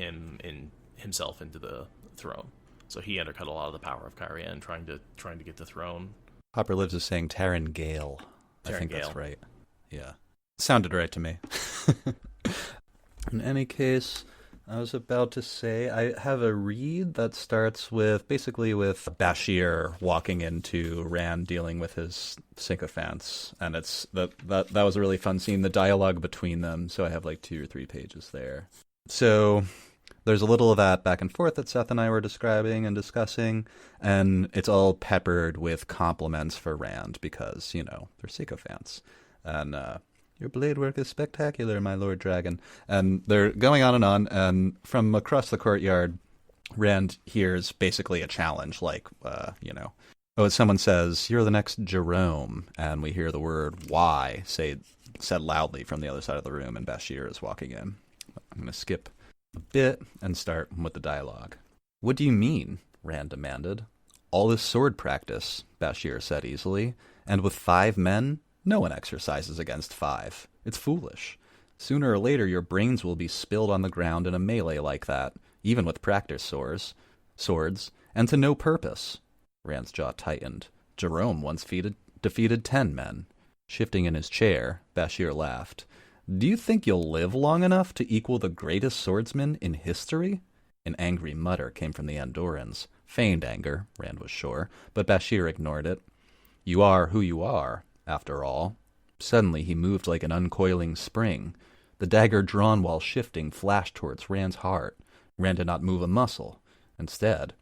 Speaker 2: himself into the throne. So he undercut a lot of the power of Kyrian, trying to get the throne.
Speaker 4: Hopper Lives is saying Taron Gale. I think
Speaker 2: Gale.
Speaker 4: That's right. Yeah. Sounded right to me. In any case, I was about to say, I have a read that starts with Bashir walking into Rand dealing with his sycophants, and it's that was a really fun scene, the dialogue between them, so I have like 2 or 3 pages there. So there's a little of that back and forth that Seth and I were describing and discussing, and it's all peppered with compliments for Rand because, they're sycophants. And your blade work is spectacular, my Lord Dragon. And they're going on, and from across the courtyard, Rand hears basically a challenge, like, someone says, you're the next Jerome, and we hear the word why said loudly from the other side of the room, and Bashir is walking in. I'm going to skip a bit and start with the dialogue. What do you mean? Rand demanded. All this sword practice, Bashir said easily, and with 5 men? No one exercises against 5. It's foolish. Sooner or later your brains will be spilled on the ground in a melee like that, even with practice swords, and to no purpose. Rand's jaw tightened. Jerome once defeated 10 men. Shifting in his chair, Bashir laughed. Do you think you'll live long enough to equal the greatest swordsman in history? An angry mutter came from the Andorans. Feigned anger, Rand was sure, but Bashir ignored it. You are who you are, after all. Suddenly he moved like an uncoiling spring. The dagger drawn while shifting flashed towards Rand's heart. Rand did not move a muscle. Instead,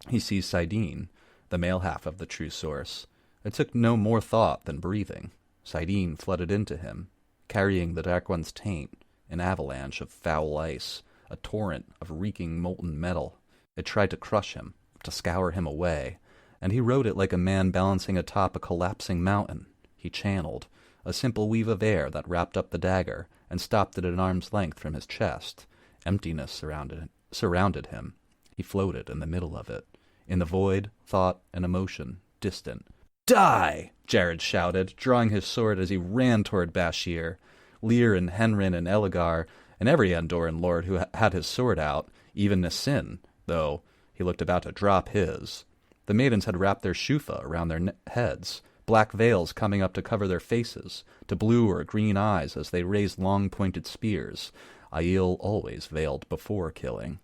Speaker 4: he seized Saidin, the male half of the true source. It took no more thought than breathing. Saidin flooded into him, carrying the Dark One's taint, an avalanche of foul ice, a torrent of reeking molten metal. It tried to crush him, to scour him away, and he rode it like a man balancing atop a collapsing mountain. He channeled, a simple weave of air that wrapped up the dagger and stopped it at arm's length from his chest. Emptiness surrounded surrounded him. He floated in the middle of it. In the void, thought and emotion, distant. "Die!" Jared shouted, drawing his sword as he ran toward Bashir. Lear and Henrin and Eligar, and every Andorran lord who had his sword out, even Nissin, though he looked about to drop his. The maidens had wrapped their shufa around their heads, black veils coming up to cover their faces, to blue or green eyes as they raised long pointed spears. Aiel always veiled before killing.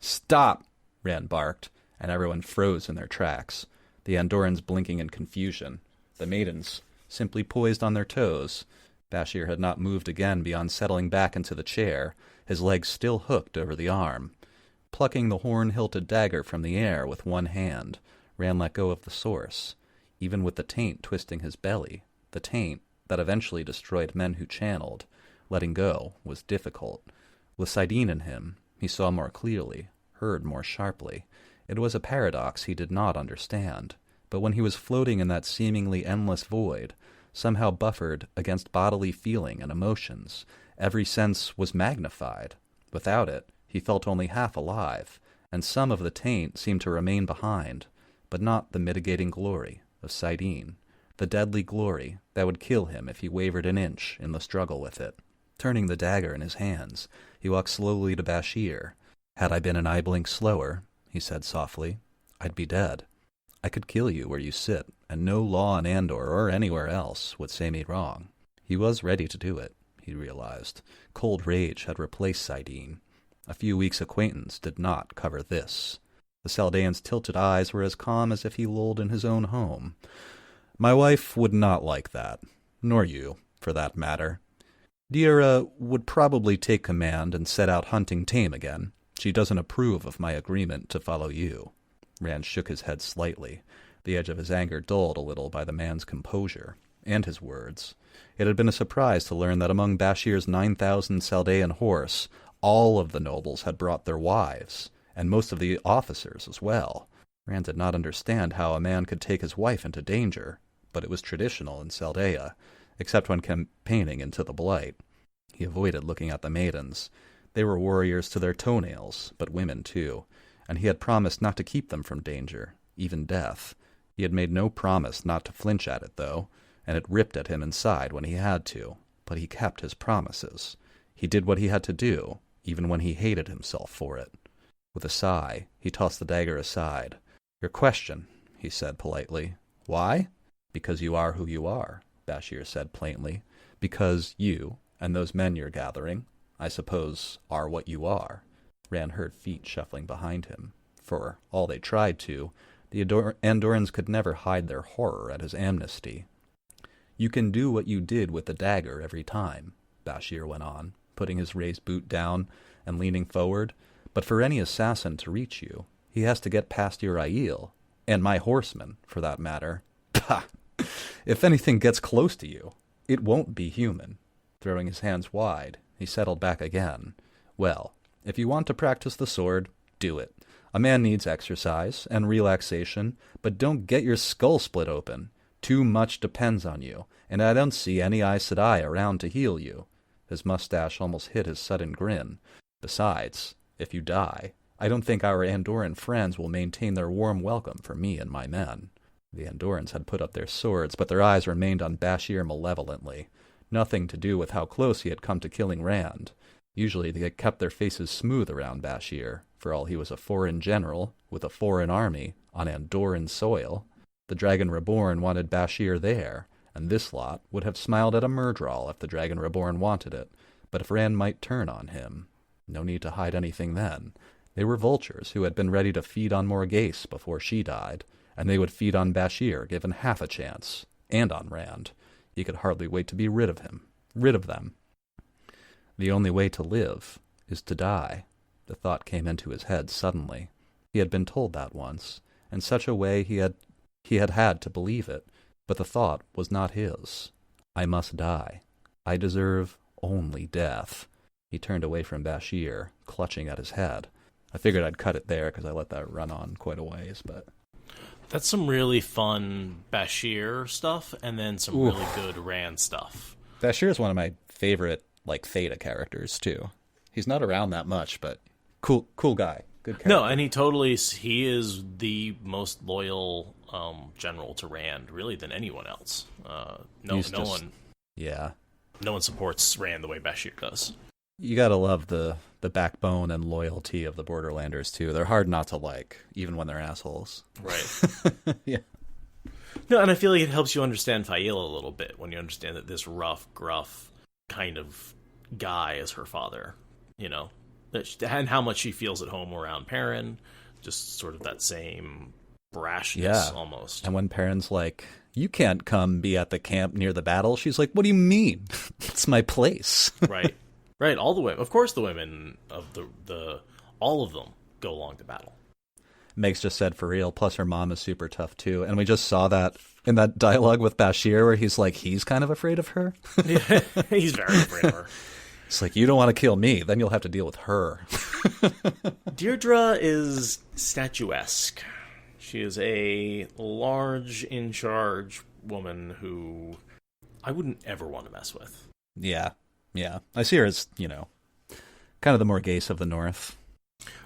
Speaker 4: "Stop!" Rand barked, and everyone froze in their tracks, the Andorrans blinking in confusion, the maidens simply poised on their toes. Bashir had not moved again beyond settling back into the chair, his legs still hooked over the arm. Plucking the horn-hilted dagger from the air with one hand, Rand let go of the source. Even with the taint twisting his belly, the taint that eventually destroyed men who channeled, letting go was difficult. With Sidene in him, he saw more clearly, heard more sharply. It was a paradox he did not understand, but when he was floating in that seemingly endless void, somehow buffered against bodily feeling and emotions, every sense was magnified. Without it, he felt only half alive, and some of the taint seemed to remain behind, but not the mitigating glory of Sidene, the deadly glory that would kill him if he wavered an inch in the struggle with it. Turning the dagger in his hands, he walked slowly to Bashir. "Had I been an eye blink slower," he said softly, "I'd be dead. I could kill you where you sit, and no law in Andor or anywhere else would say me wrong." He was ready to do it, he realized. Cold rage had replaced Sidene. A few weeks' acquaintance did not cover this. The Saldean's tilted eyes were as calm as if he lolled in his own home. "My wife would not like that, nor you, for that matter. Dira would probably take command and set out hunting tame again. She doesn't approve of my agreement to follow you." Rand shook his head slightly. The edge of his anger dulled a little by the man's composure, and his words. It had been a surprise to learn that among Bashir's 9,000 Saldean horse, all of the nobles had brought their wives, and most of the officers as well. Rand did not understand how a man could take his wife into danger, but it was traditional in Saldea, except when campaigning into the Blight. He avoided looking at the maidens. They were warriors to their toenails, but women too, and he had promised not to keep them from danger, even death. He had made no promise not to flinch at it, though, and it ripped at him inside when he had to, but he kept his promises. He did what he had to do, even when he hated himself for it. With a sigh, he tossed the dagger aside. "Your question," he said politely. "Why?" "Because you are who you are," Bashir said plainly. "Because you, and those men you're gathering, I suppose, are what you are." Rand heard feet shuffling behind him. For all they tried to, the Andorrans could never hide their horror at his amnesty. "You can do what you did with the dagger every time," Bashir went on, putting his raised boot down and leaning forward. "But for any assassin to reach you, he has to get past your Aiel, and my horsemen, for that matter. Pah! If anything gets close to you, it won't be human." Throwing his hands wide, he settled back again. "Well, if you want to practice the sword, do it. A man needs exercise and relaxation, but don't get your skull split open. Too much depends on you, and I don't see any Aes Sedai around to heal you." His mustache almost hid his sudden grin. "Besides, if you die, I don't think our Andorran friends will maintain their warm welcome for me and my men." The Andorrans had put up their swords, but their eyes remained on Bashir malevolently. Nothing to do with how close he had come to killing Rand. Usually they had kept their faces smooth around Bashir, for all he was a foreign general, with a foreign army, on Andorran soil. The Dragon Reborn wanted Bashir there, and this lot would have smiled at a Myrddraal if the Dragon Reborn wanted it, but if Rand might turn on him, no need to hide anything then. They were vultures who had been ready to feed on Morghese before she died, and they would feed on Bashir given half a chance, and on Rand. He could hardly wait to be rid of him, rid of them. The only way to live is to die. The thought came into his head suddenly. He had been told that once. In such a way he had had to believe it, but the thought was not his. "I must die. I deserve only death." He turned away from Bashir, clutching at his head. I figured I'd cut it there because I let that run on quite a ways, but...
Speaker 2: That's some really fun Bashir stuff, and then some really good Rand stuff.
Speaker 4: Bashir is one of my favorite, Theta characters, too. He's not around that much, but Cool guy. Good character.
Speaker 2: No, and he is the most loyal general to Rand, really, than anyone else. No one supports Rand the way Bashir does.
Speaker 4: You gotta love the backbone and loyalty of the Borderlanders too. They're hard not to like, even when they're assholes.
Speaker 2: Right.
Speaker 4: Yeah.
Speaker 2: No, and I feel like it helps you understand Faila a little bit when you understand that this rough, gruff kind of guy is her father. You know, and how much she feels at home around Perrin, just sort of that same brashness almost.
Speaker 4: And when Perrin's like, "You can't come be at the camp near the battle," she's like, "What do you mean? It's my place."
Speaker 2: Right. Right, all the women. Of course the women of the all of them go along to battle.
Speaker 4: Meg's just said for real, plus her mom is super tough too. And we just saw that in that dialogue with Bashir where he's like, he's kind of afraid of her.
Speaker 2: Yeah, he's very afraid of her.
Speaker 4: It's like, you don't want to kill me, then you'll have to deal with her.
Speaker 2: Deirdre is statuesque. She is a large, in-charge woman who I wouldn't ever want to mess with.
Speaker 4: Yeah. I see her as, kind of the Morghese of the North.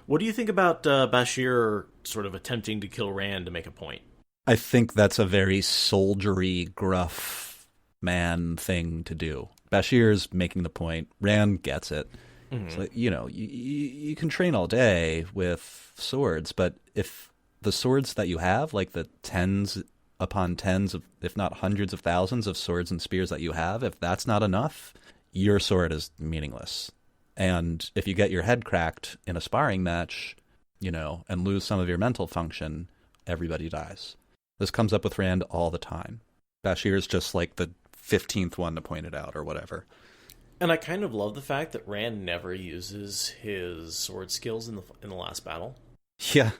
Speaker 2: What do you think about Bashir sort of attempting to kill Rand to make a point?
Speaker 4: I think that's a very soldiery, gruff man thing to do. Bashir's making the point. Rand gets it. Mm-hmm. So, you can train all day with swords, but if the swords that you have, like the tens upon tens of, if not hundreds of thousands of swords and spears that you have, if that's not enough, your sword is meaningless. And if you get your head cracked in a sparring match, and lose some of your mental function, everybody dies. This comes up with Rand all the time. Bashir's just like the 15th one to point it out or whatever.
Speaker 2: And I kind of love the fact that Rand never uses his sword skills in the last battle.
Speaker 4: Yeah.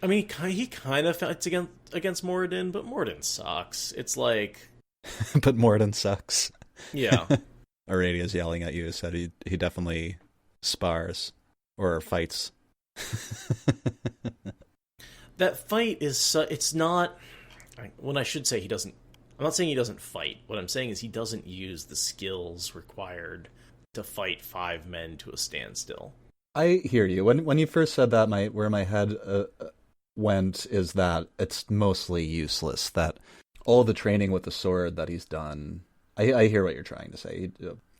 Speaker 2: I mean, he kind of fights against Moradin, but Moradin sucks. It's like...
Speaker 4: But Moradin sucks.
Speaker 2: Yeah.
Speaker 4: Aradia's yelling at you, said he definitely spars or fights.
Speaker 2: That fight is it's not when I should say he doesn't. I'm not saying he doesn't fight. What I'm saying is he doesn't use the skills required to fight 5 men to a standstill.
Speaker 4: I hear you. When you first said that, where my head went is that it's mostly useless. That all the training with the sword that he's done. I hear what you're trying to say.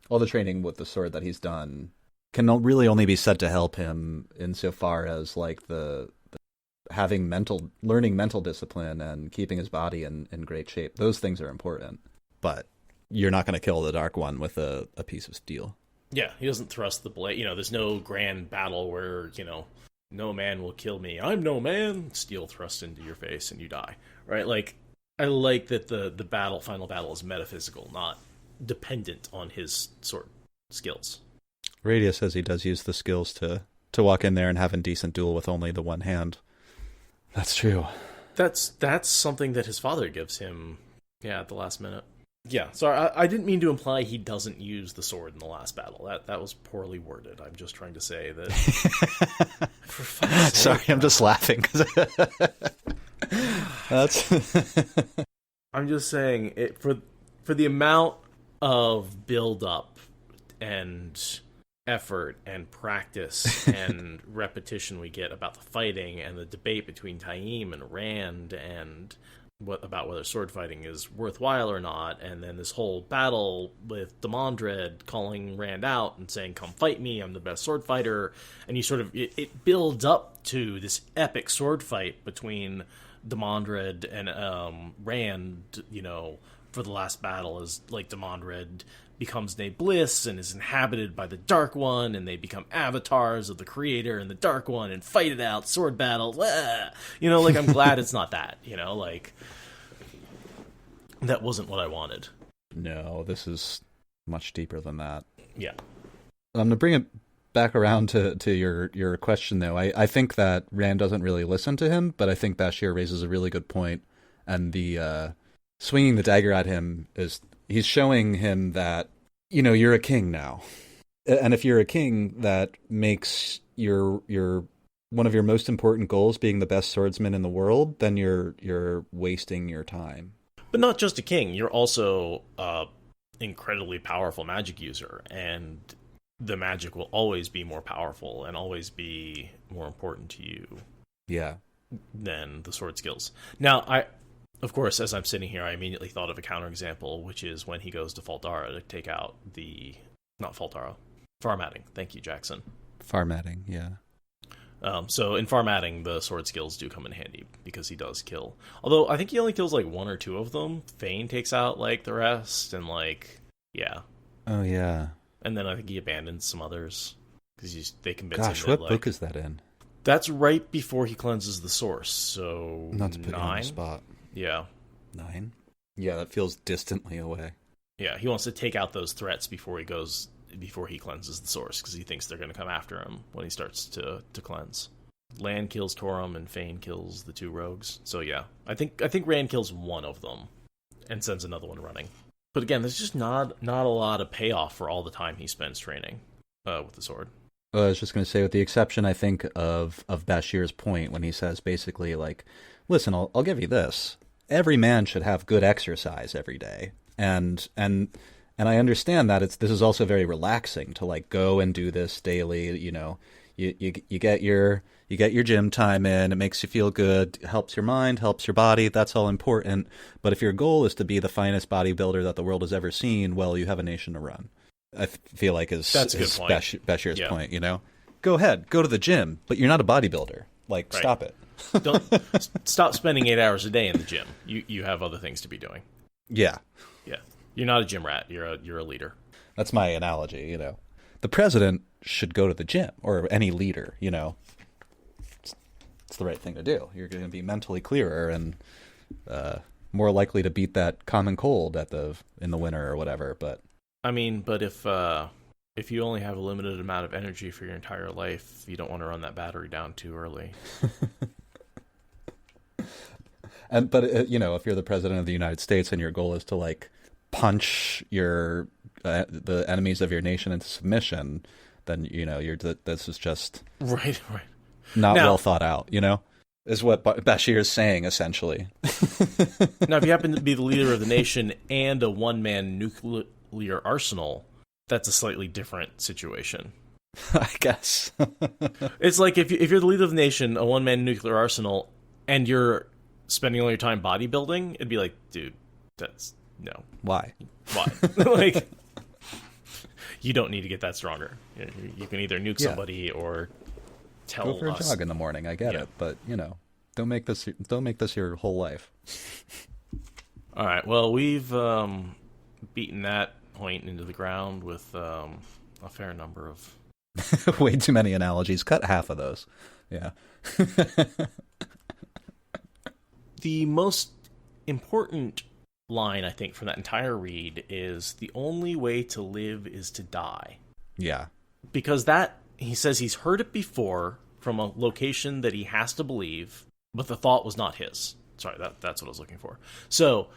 Speaker 4: All the training with the sword that he's done can really only be said to help him insofar as like the learning mental discipline and keeping his body in great shape. Those things are important. But you're not going to kill the Dark One with a piece of steel. Yeah,
Speaker 2: he doesn't thrust the blade. There's no grand battle where, no man will kill me. I'm no man. Steel thrust into your face and you die. Right? Like, I like that the final battle is metaphysical, not dependent on his sword skills.
Speaker 4: Radia says he does use the skills to walk in there and have a decent duel with only the one hand. That's true.
Speaker 2: That's something that his father gives him, at the last minute. Yeah, sorry, I didn't mean to imply he doesn't use the sword in the last battle. That was poorly worded. I'm just trying to say that... For fuck's sake,
Speaker 4: sorry, I'm just laughing.
Speaker 2: I'm just saying, for the amount of build-up and effort and practice and repetition we get about the fighting and the debate between Taim and Rand and about whether sword fighting is worthwhile or not, and then this whole battle with Demandred calling Rand out and saying, "Come fight me, I'm the best sword fighter," and you sort of it builds up to this epic sword fight between Demandred and Rand, for the last battle, as like Demandred becomes Ne Bliss and is inhabited by the Dark One, and they become avatars of the Creator and the Dark One and fight it out, sword battle. I'm glad it's not that. That wasn't what I wanted.
Speaker 4: No, this is much deeper than that.
Speaker 2: Yeah.
Speaker 4: I'm going to bring it back around to your question, though. I think that Rand doesn't really listen to him, but I think Bashir raises a really good point, and the swinging the dagger at him is... He's showing him that, you're a king now. And if you're a king, that makes your one of your most important goals being the best swordsman in the world, then you're wasting your time.
Speaker 2: But not just a king, you're also an incredibly powerful magic user. And the magic will always be more powerful and always be more important to you
Speaker 4: Yeah.
Speaker 2: than the sword skills. Now, of course, as I'm sitting here, I immediately thought of a counterexample, which is when he goes to Faltara to take out not Faltara, Farmatting. Thank you, Jackson.
Speaker 4: Farmatting, yeah.
Speaker 2: So in Farmatting, the sword skills do come in handy because he does kill. Although I think he only kills like one or two of them. Fane takes out like the rest, and yeah.
Speaker 4: Oh yeah.
Speaker 2: And then I think he abandons some others because they convince
Speaker 4: Gosh,
Speaker 2: him that,
Speaker 4: what book is that in?
Speaker 2: That's right before he cleanses the source. So
Speaker 4: Not to put
Speaker 2: 9?
Speaker 4: you on the spot.
Speaker 2: Yeah.
Speaker 4: 9? Yeah, that feels distantly away.
Speaker 2: Yeah, he wants to take out those threats before he cleanses the source, because he thinks they're going to come after him when he starts to cleanse. Land kills Torum, and Fane kills the 2 rogues. So yeah, I think Rand kills one of them and sends another one running. But again, there's just not a lot of payoff for all the time he spends training with the sword.
Speaker 4: I was just going to say, with the exception, I think, of Bashir's point when he says basically, like, listen, I'll give you this. Every man should have good exercise every day. And I understand that this is also very relaxing to, like, go and do this daily. You know, you get your gym time in. It makes you feel good. It helps your mind, helps your body. That's all important. But if your goal is to be the finest bodybuilder that the world has ever seen, well, you have a nation to run. I feel like that's a good point. Bashir's point. You know, go ahead, go to the gym, but you're not a bodybuilder. Like, right. Stop it.
Speaker 2: Don't stop spending 8 hours a day in the gym. You have other things to be doing.
Speaker 4: Yeah.
Speaker 2: Yeah. You're not a gym rat. You're a leader.
Speaker 4: That's my analogy, you know. The president should go to the gym, or any leader, you know. It's the right thing to do. You're going to be mentally clearer and more likely to beat that common cold in the winter or whatever. But
Speaker 2: I mean, but if you only have a limited amount of energy for your entire life, you don't want to run that battery down too early.
Speaker 4: But you know, if you're the president of the United States and your goal is to, like, punch the enemies of your nation into submission, then, you know, this is just
Speaker 2: right.
Speaker 4: Not well thought out. You know, is what Bashir is saying essentially.
Speaker 2: Now, if you happen to be the leader of the nation and a one-man nuclear arsenal, that's a slightly different situation.
Speaker 4: I guess.
Speaker 2: It's like if you're the leader of the nation, a one-man nuclear arsenal, and you're spending all your time bodybuilding, it'd be like, dude, that's no.
Speaker 4: Why?
Speaker 2: Like, you don't need to get that stronger. You can either nuke somebody or tell us.
Speaker 4: Go for a jog in the morning. I get it, but, you know, don't make this your whole life.
Speaker 2: All right. Well, we've beaten that point into the ground with a fair number of
Speaker 4: way too many analogies. Cut half of those. Yeah.
Speaker 2: The most important line, I think, from that entire read is the only way to live is to die.
Speaker 4: Yeah.
Speaker 2: Because he says he's heard it before from a location that he has to believe, but the thought was not his. Sorry, that's what I was looking for. So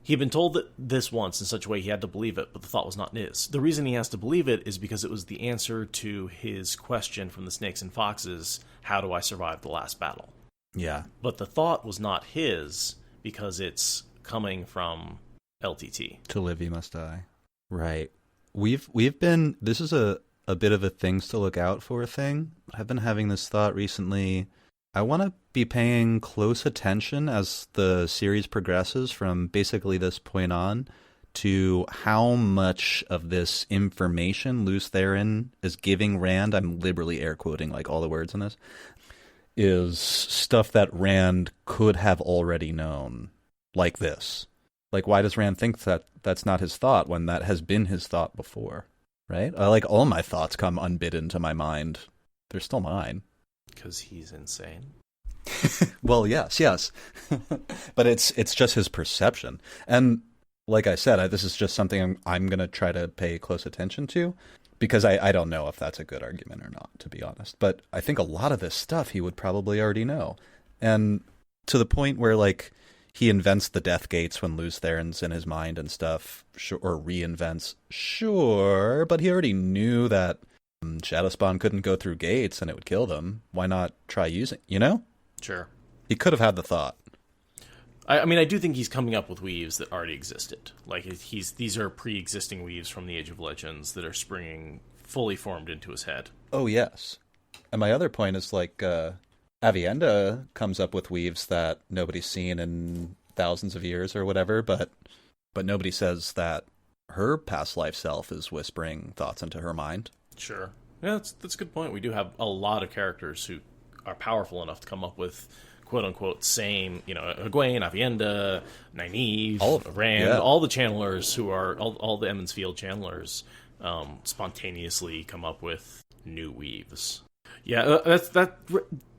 Speaker 2: he'd been told that this once in such a way he had to believe it, but the thought was not his. The reason he has to believe it is because it was the answer to his question from the Snakes and Foxes, how do I survive the last battle?
Speaker 4: Yeah.
Speaker 2: But the thought was not his because it's coming from LTT.
Speaker 4: To live you must die. Right. We've been, this is a bit of a things to look out for thing. I've been having this thought recently. I want to be paying close attention as the series progresses from basically this point on to how much of this information Luce Theron is giving Rand. I'm liberally air quoting like all the words in this. Is stuff that Rand could have already known, like this. Like, why does Rand think that that's not his thought when that has been his thought before, right? Like, all my thoughts come unbidden to my mind. They're still mine.
Speaker 2: Because he's insane.
Speaker 4: Well, yes. But it's just his perception. And like I said, this is just something I'm going to try to pay close attention to. Because I don't know if that's a good argument or not, to be honest. But I think a lot of this stuff he would probably already know. And to the point where, like, he invents the death gates when Luce Theron's in his mind and stuff, or reinvents, sure, but he already knew that Shadowspawn couldn't go through gates and it would kill them. Why not try using, you know?
Speaker 2: Sure.
Speaker 4: He could have had the thought.
Speaker 2: I mean, I do think he's coming up with weaves that already existed. Like, these are pre-existing weaves from the Age of Legends that are springing fully formed into his head.
Speaker 4: Oh, yes. And my other point is, like, Avienda comes up with weaves that nobody's seen in thousands of years or whatever, but nobody says that her past life self is whispering thoughts into her mind.
Speaker 2: Sure. Yeah, that's a good point. We do have a lot of characters who are powerful enough to come up with quote-unquote same, Egwene, Avienda, Nynaeve, Rand, all the channelers who are, all the Emmons Field channelers spontaneously come up with new weaves. Yeah,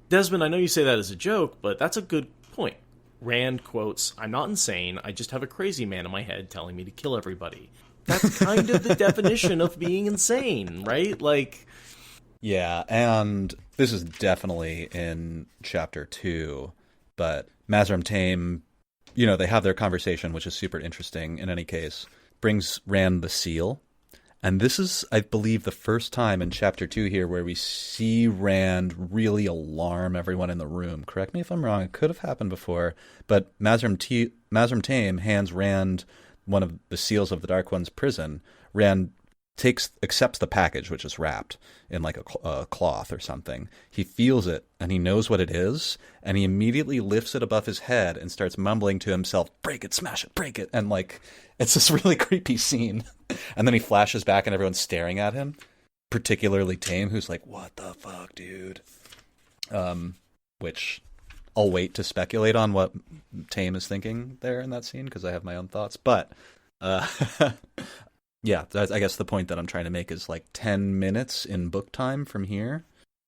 Speaker 2: Desmond, I know you say that as a joke, but that's a good point. Rand quotes, "I'm not insane, I just have a crazy man in my head telling me to kill everybody." That's kind of the definition of being insane, right? Like...
Speaker 4: Yeah, and this is definitely in Chapter 2, but Mazrim Taim, they have their conversation, which is super interesting in any case, brings Rand the seal. And this is, I believe, the first time in Chapter 2 here where we see Rand really alarm everyone in the room. Correct me if I'm wrong, it could have happened before, but Mazrim Taim hands Rand one of the seals of the Dark One's prison. Rand accepts the package, which is wrapped in like a cloth or something. He feels it, and he knows what it is, and he immediately lifts it above his head and starts mumbling to himself, "Break it, smash it, break it." And like, it's this really creepy scene. And then he flashes back and everyone's staring at him, particularly Tame, who's like, "What the fuck, dude?" Which I'll wait to speculate on what Tame is thinking there in that scene, because I have my own thoughts. But yeah, I guess the point that I'm trying to make is like 10 minutes in book time from here,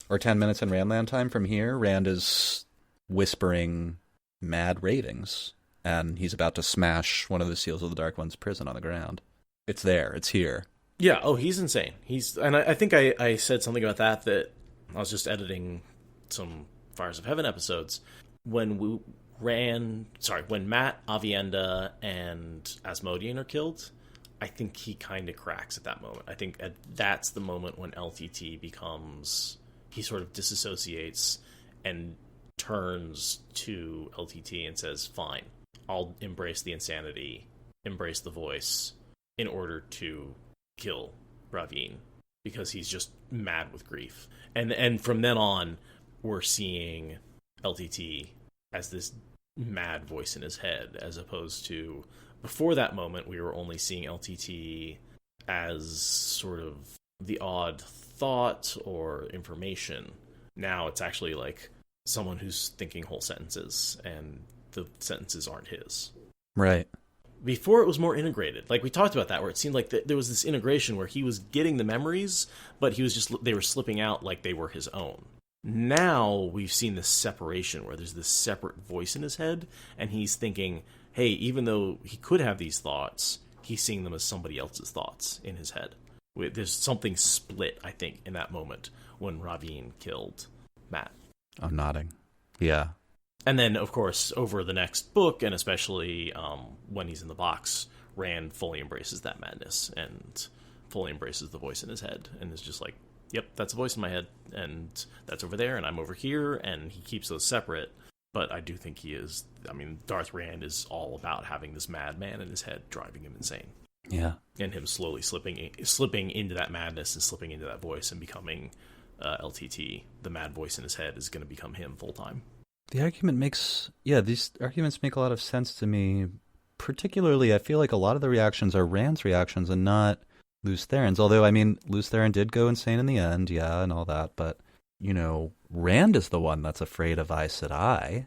Speaker 4: or 10 minutes in Randland time from here, Rand is whispering mad ravings, and he's about to smash one of the seals of the Dark One's prison on the ground. It's there. It's here.
Speaker 2: Yeah, he's insane. And I think I said something about that I was just editing some Fires of Heaven episodes. When Matt, Avienda, and Asmodean are killed, I think he kind of cracks at that moment. I think that's the moment when LTT he sort of disassociates and turns to LTT and says, "Fine, I'll embrace the insanity, embrace the voice, in order to kill Ravine," because he's just mad with grief. And from then on, we're seeing LTT as this mad voice in his head, as opposed to before that moment, we were only seeing LTT as sort of the odd thought or information. Now it's actually like someone who's thinking whole sentences, and the sentences aren't his.
Speaker 4: Right.
Speaker 2: Before it was more integrated. Like we talked about that, where it seemed like there was this integration where he was getting the memories, but they were slipping out like they were his own. Now we've seen this separation where there's this separate voice in his head, and he's thinking, hey, even though he could have these thoughts, he's seeing them as somebody else's thoughts in his head. There's something split, I think, in that moment when Ravine killed Matt.
Speaker 4: I'm nodding. Yeah.
Speaker 2: And then, of course, over the next book, and especially when he's in the box, Rand fully embraces that madness and fully embraces the voice in his head and is just like, yep, that's a voice in my head, and that's over there, and I'm over here, and he keeps those separate. But I do think Darth Rand is all about having this madman in his head driving him insane.
Speaker 4: Yeah.
Speaker 2: And him slowly slipping into that madness and slipping into that voice and becoming LTT. The mad voice in his head is going to become him full time.
Speaker 4: These arguments make a lot of sense to me. Particularly, I feel like a lot of the reactions are Rand's reactions and not Lews Theron's. Although, Lews Theron did go insane in the end, yeah, and all that, but... Rand is the one that's afraid of Aes Sedai.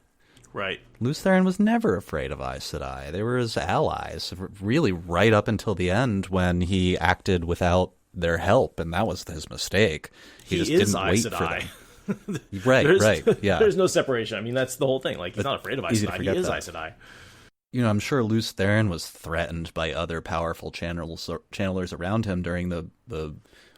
Speaker 2: Right.
Speaker 4: Lews Theron was never afraid of Aes Sedai. They were his allies, really right up until the end when he acted without their help, and that was his mistake. He just didn't wait for them. Right, yeah.
Speaker 2: There's no separation. That's the whole thing. Like, he's not afraid of Aes Sedai. He is Aes Sedai.
Speaker 4: I'm sure Lews Theron was threatened by other powerful channelers around him during the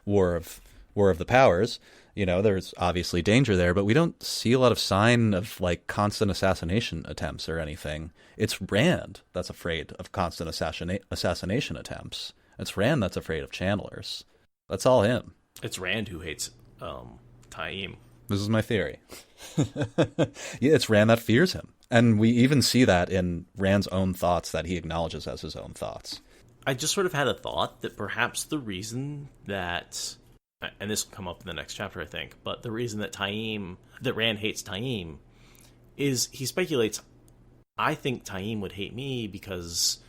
Speaker 4: War of the Powers. There's obviously danger there, but we don't see a lot of sign of like constant assassination attempts or anything. It's Rand that's afraid of constant assassination attempts. It's Rand that's afraid of channelers. That's all him.
Speaker 2: It's Rand who hates Taim.
Speaker 4: This is my theory. Yeah, it's Rand that fears him. And we even see that in Rand's own thoughts that he acknowledges as his own thoughts.
Speaker 2: I just sort of had a thought that perhaps the reason that and this will come up in the next chapter, I think, but the reason that Rand hates Taim is he speculates, I think Taim would hate me because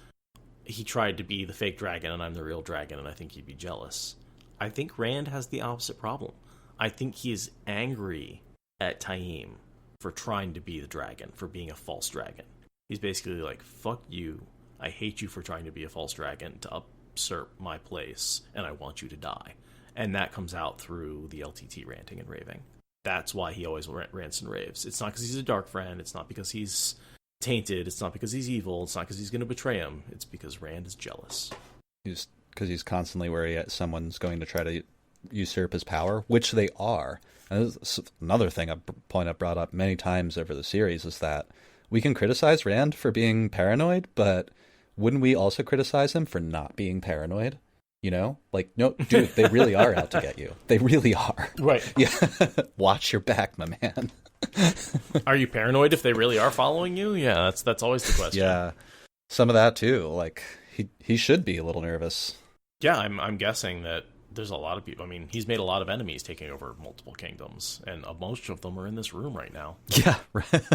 Speaker 2: he tried to be the fake dragon and I'm the real dragon, and I think he'd be jealous. I think Rand has the opposite problem. I think he's angry at Taim for trying to be the dragon, for being a false dragon. He's basically like, fuck you, I hate you for trying to be a false dragon to usurp my place, and I want you to die. And that comes out through the LTT ranting and raving. That's why he always rants and raves. It's not because he's a dark friend, it's not because he's tainted, it's not because he's evil, it's not because he's going to betray him, it's because Rand is jealous.
Speaker 4: Because he's constantly worried that someone's going to try to usurp his power, which they are. And another thing, a point I've brought up many times over the series, is that we can criticize Rand for being paranoid, but wouldn't we also criticize him for not being paranoid? You know? Like, no, dude, they really are out to get you. They really are.
Speaker 2: Right.
Speaker 4: Yeah. Watch your back, my man.
Speaker 2: Are you paranoid if they really are following you? Yeah, that's always the question.
Speaker 4: Yeah. Some of that, too. Like, he should be a little nervous.
Speaker 2: Yeah, I'm guessing that there's a lot of people. I mean, he's made a lot of enemies taking over multiple kingdoms, and most of them are in this room right now.
Speaker 4: Yeah, right.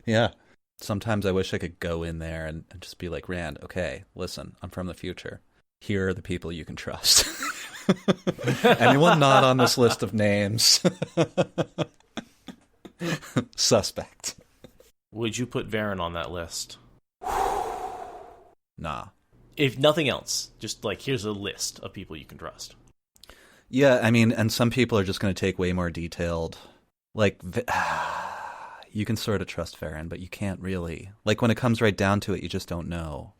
Speaker 4: Yeah. Sometimes I wish I could go in there and just be like, Rand, okay, listen, I'm from the future. Here are the people you can trust. Anyone not on this list of names? Suspect.
Speaker 2: Would you put Varen on that list?
Speaker 4: Nah.
Speaker 2: If nothing else, just like, here's a list of people you can trust.
Speaker 4: Yeah, I mean, and some people are just going to take way more detailed. Like, you can sort of trust Varen, but you can't really. Like, when it comes right down to it, you just don't know.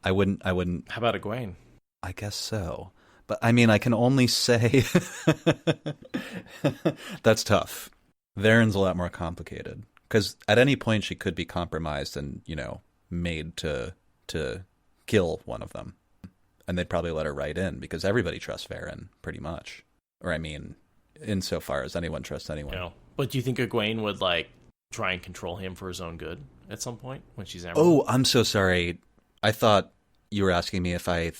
Speaker 4: I wouldn't.
Speaker 2: How about Egwene?
Speaker 4: I guess so. But, I mean, I can only say... That's tough. Varen's a lot more complicated. Because at any point, she could be compromised and, made to kill one of them. And they'd probably let her right in, because everybody trusts Varen, pretty much. Or, I mean, insofar as anyone trusts anyone.
Speaker 2: But do you think Egwene would, try and control him for his own good at some point when she's Emerald?
Speaker 4: Oh, I'm so sorry. I thought you were asking me if I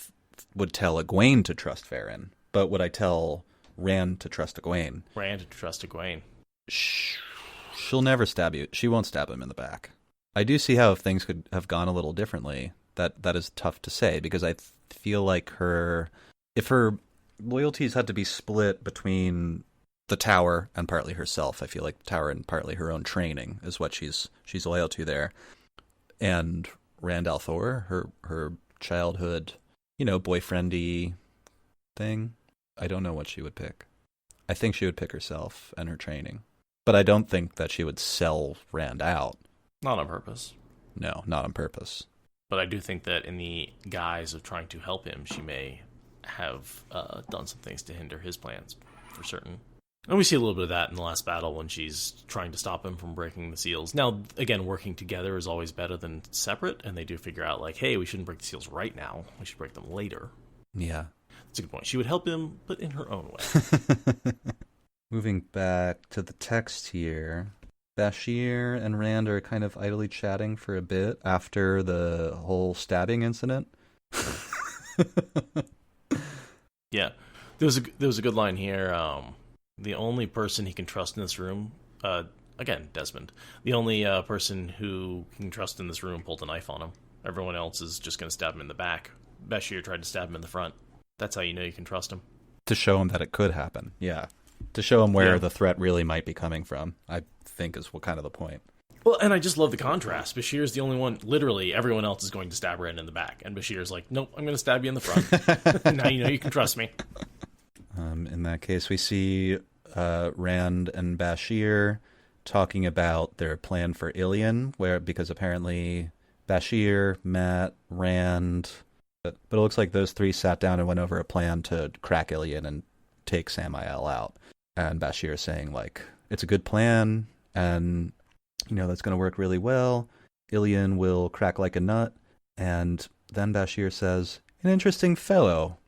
Speaker 4: would tell Egwene to trust Varen. But would I tell Rand to trust Egwene?
Speaker 2: Rand to trust Egwene.
Speaker 4: She'll never stab you. She won't stab him in the back. I do see how if things could have gone a little differently. That is tough to say, because I feel like if her loyalties had to be split between the Tower and partly herself, I feel like the Tower and partly her own training is what she's loyal to there, and Rand al'Thor, her childhood, boyfriendy thing. I don't know what she would pick. I think she would pick herself and her training, but I don't think that she would sell Rand out.
Speaker 2: Not on purpose.
Speaker 4: No, not on purpose.
Speaker 2: But I do think that in the guise of trying to help him, she may have done some things to hinder his plans, for certain. And we see a little bit of that in the last battle when she's trying to stop him from breaking the seals. Now, again, working together is always better than separate, and they do figure out, hey, we shouldn't break the seals right now. We should break them later.
Speaker 4: Yeah.
Speaker 2: That's a good point. She would help him, but in her own way.
Speaker 4: Moving back to the text here, Bashir and Rand are kind of idly chatting for a bit after the whole stabbing incident.
Speaker 2: Yeah. There was a good line here. The only person he can trust in this room, again, Desmond, the only person who can trust in this room pulled a knife on him. Everyone else is just going to stab him in the back. Bashir tried to stab him in the front. That's how you know you can trust him.
Speaker 4: To show him that it could happen, yeah. To show him where the threat really might be coming from, I think is kind of the point.
Speaker 2: Well, and I just love the contrast. Bashir's the only one, literally everyone else is going to stab Rand in the back. And Bashir's like, nope, I'm going to stab you in the front. Now you know you can trust me.
Speaker 4: In that case, we see Rand and Bashir talking about their plan for Ilion, because apparently Bashir, Matt, Rand, but it looks like those three sat down and went over a plan to crack Ilion and take Samael out. And Bashir is saying, it's a good plan, and, that's going to work really well. Ilion will crack like a nut. And then Bashir says, an interesting fellow.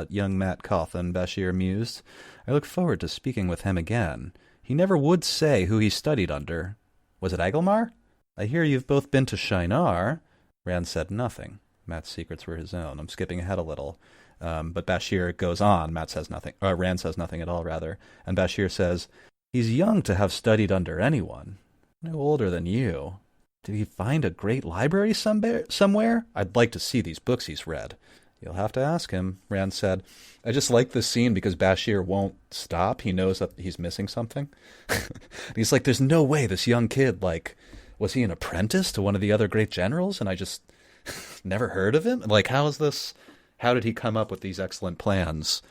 Speaker 4: Young Matt Cawthon, Bashir mused. I look forward to speaking with him again. He never would say who he studied under. Was it Agelmar? I hear you've both been to Shinar. Rand said nothing. Matt's secrets were his own. I'm skipping ahead a little. But Bashir goes on. Rand says nothing at all, rather. And Bashir says, "He's young to have studied under anyone. No older than you. Did he find a great library somewhere? I'd like to see these books he's read." "You'll have to ask him," Rand said. I just like this scene because Bashir won't stop. He knows that he's missing something. He's like, there's no way this young kid, like, was he an apprentice to one of the other great generals? And I just never heard of him? Like, how did he come up with these excellent plans?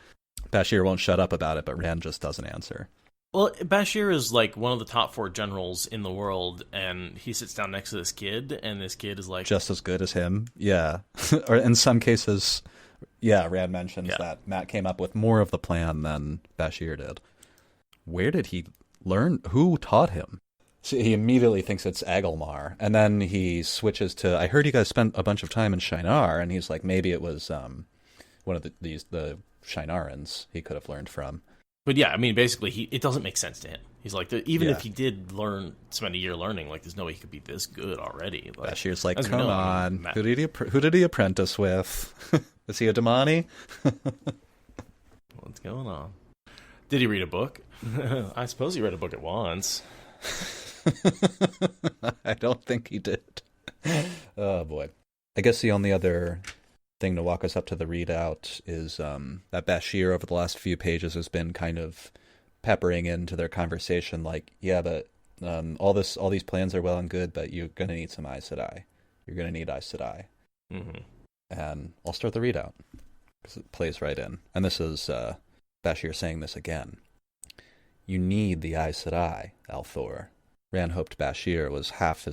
Speaker 4: Bashir won't shut up about it, but Rand just doesn't answer.
Speaker 2: Well, Bashir is like one of the top 4 generals in the world, and he sits down next to this kid, and this kid is like...
Speaker 4: just as good as him, yeah. Or in some cases, yeah, Rand mentions that Matt came up with more of the plan than Bashir did. Where did he learn? Who taught him? So he immediately thinks it's Agelmar, and then he switches to, I heard you guys spent a bunch of time in Shinar, and he's like, maybe it was one of the Shinarans he could have learned from.
Speaker 2: But yeah, I mean, basically, it doesn't make sense to him. He's like, even if he did spend a year learning, like, there's no way he could be this good already. Like,
Speaker 4: Bashir's like, come on, who did he apprentice with? Is he a Damani?
Speaker 2: What's going on? Did he read a book? I suppose he read a book at once.
Speaker 4: I don't think he did. Oh, boy. I guess the only other thing to walk us up to the readout is that Bashir over the last few pages has been kind of peppering into their conversation like, yeah, but all these plans are well and good, but you're going to need some Aes Sedai. You're going to need Aes Sedai.
Speaker 2: Mm-hmm.
Speaker 4: And I'll start the readout because it plays right in. And this is Bashir saying this again. You need the Aes Sedai, Althor. Rand hoped Bashir was half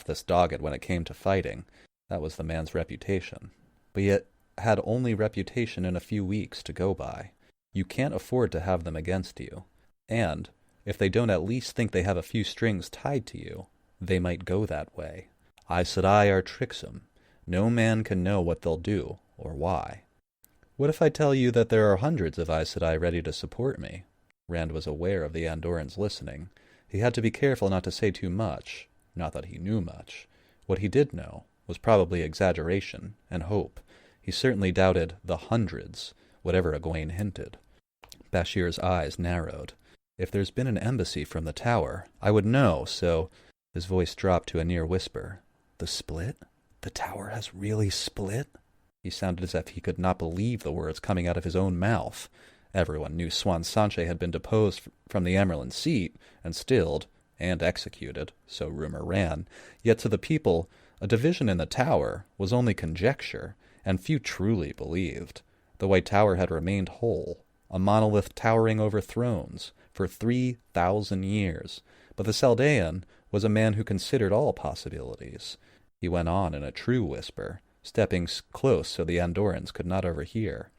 Speaker 4: this dogged when it came to fighting. That was the man's reputation. But yet had only reputation in a few weeks to go by. You can't afford to have them against you. And, if they don't at least think they have a few strings tied to you, they might go that way. Aes Sedai are tricksome. No man can know what they'll do, or why. What if I tell you that there are hundreds of Aes Sedai ready to support me? Rand was aware of the Andorans listening. He had to be careful not to say too much. Not that he knew much. What he did know was probably exaggeration and hope. He certainly doubted the hundreds, whatever Egwene hinted. Bashir's eyes narrowed. If there's been an embassy from the tower, I would know, so... His voice dropped to a near whisper. The split? The tower has really split? He sounded as if he could not believe the words coming out of his own mouth. Everyone knew Swan Sanche had been deposed from the Amerlin seat, and stilled, and executed, so rumor ran. Yet to the people, a division in the tower was only conjecture, and few truly believed. The White Tower had remained whole, a monolith towering over thrones, for 3,000 years. But the Saldean was a man who considered all possibilities. He went on in a true whisper, stepping close so the Andorans could not overhear.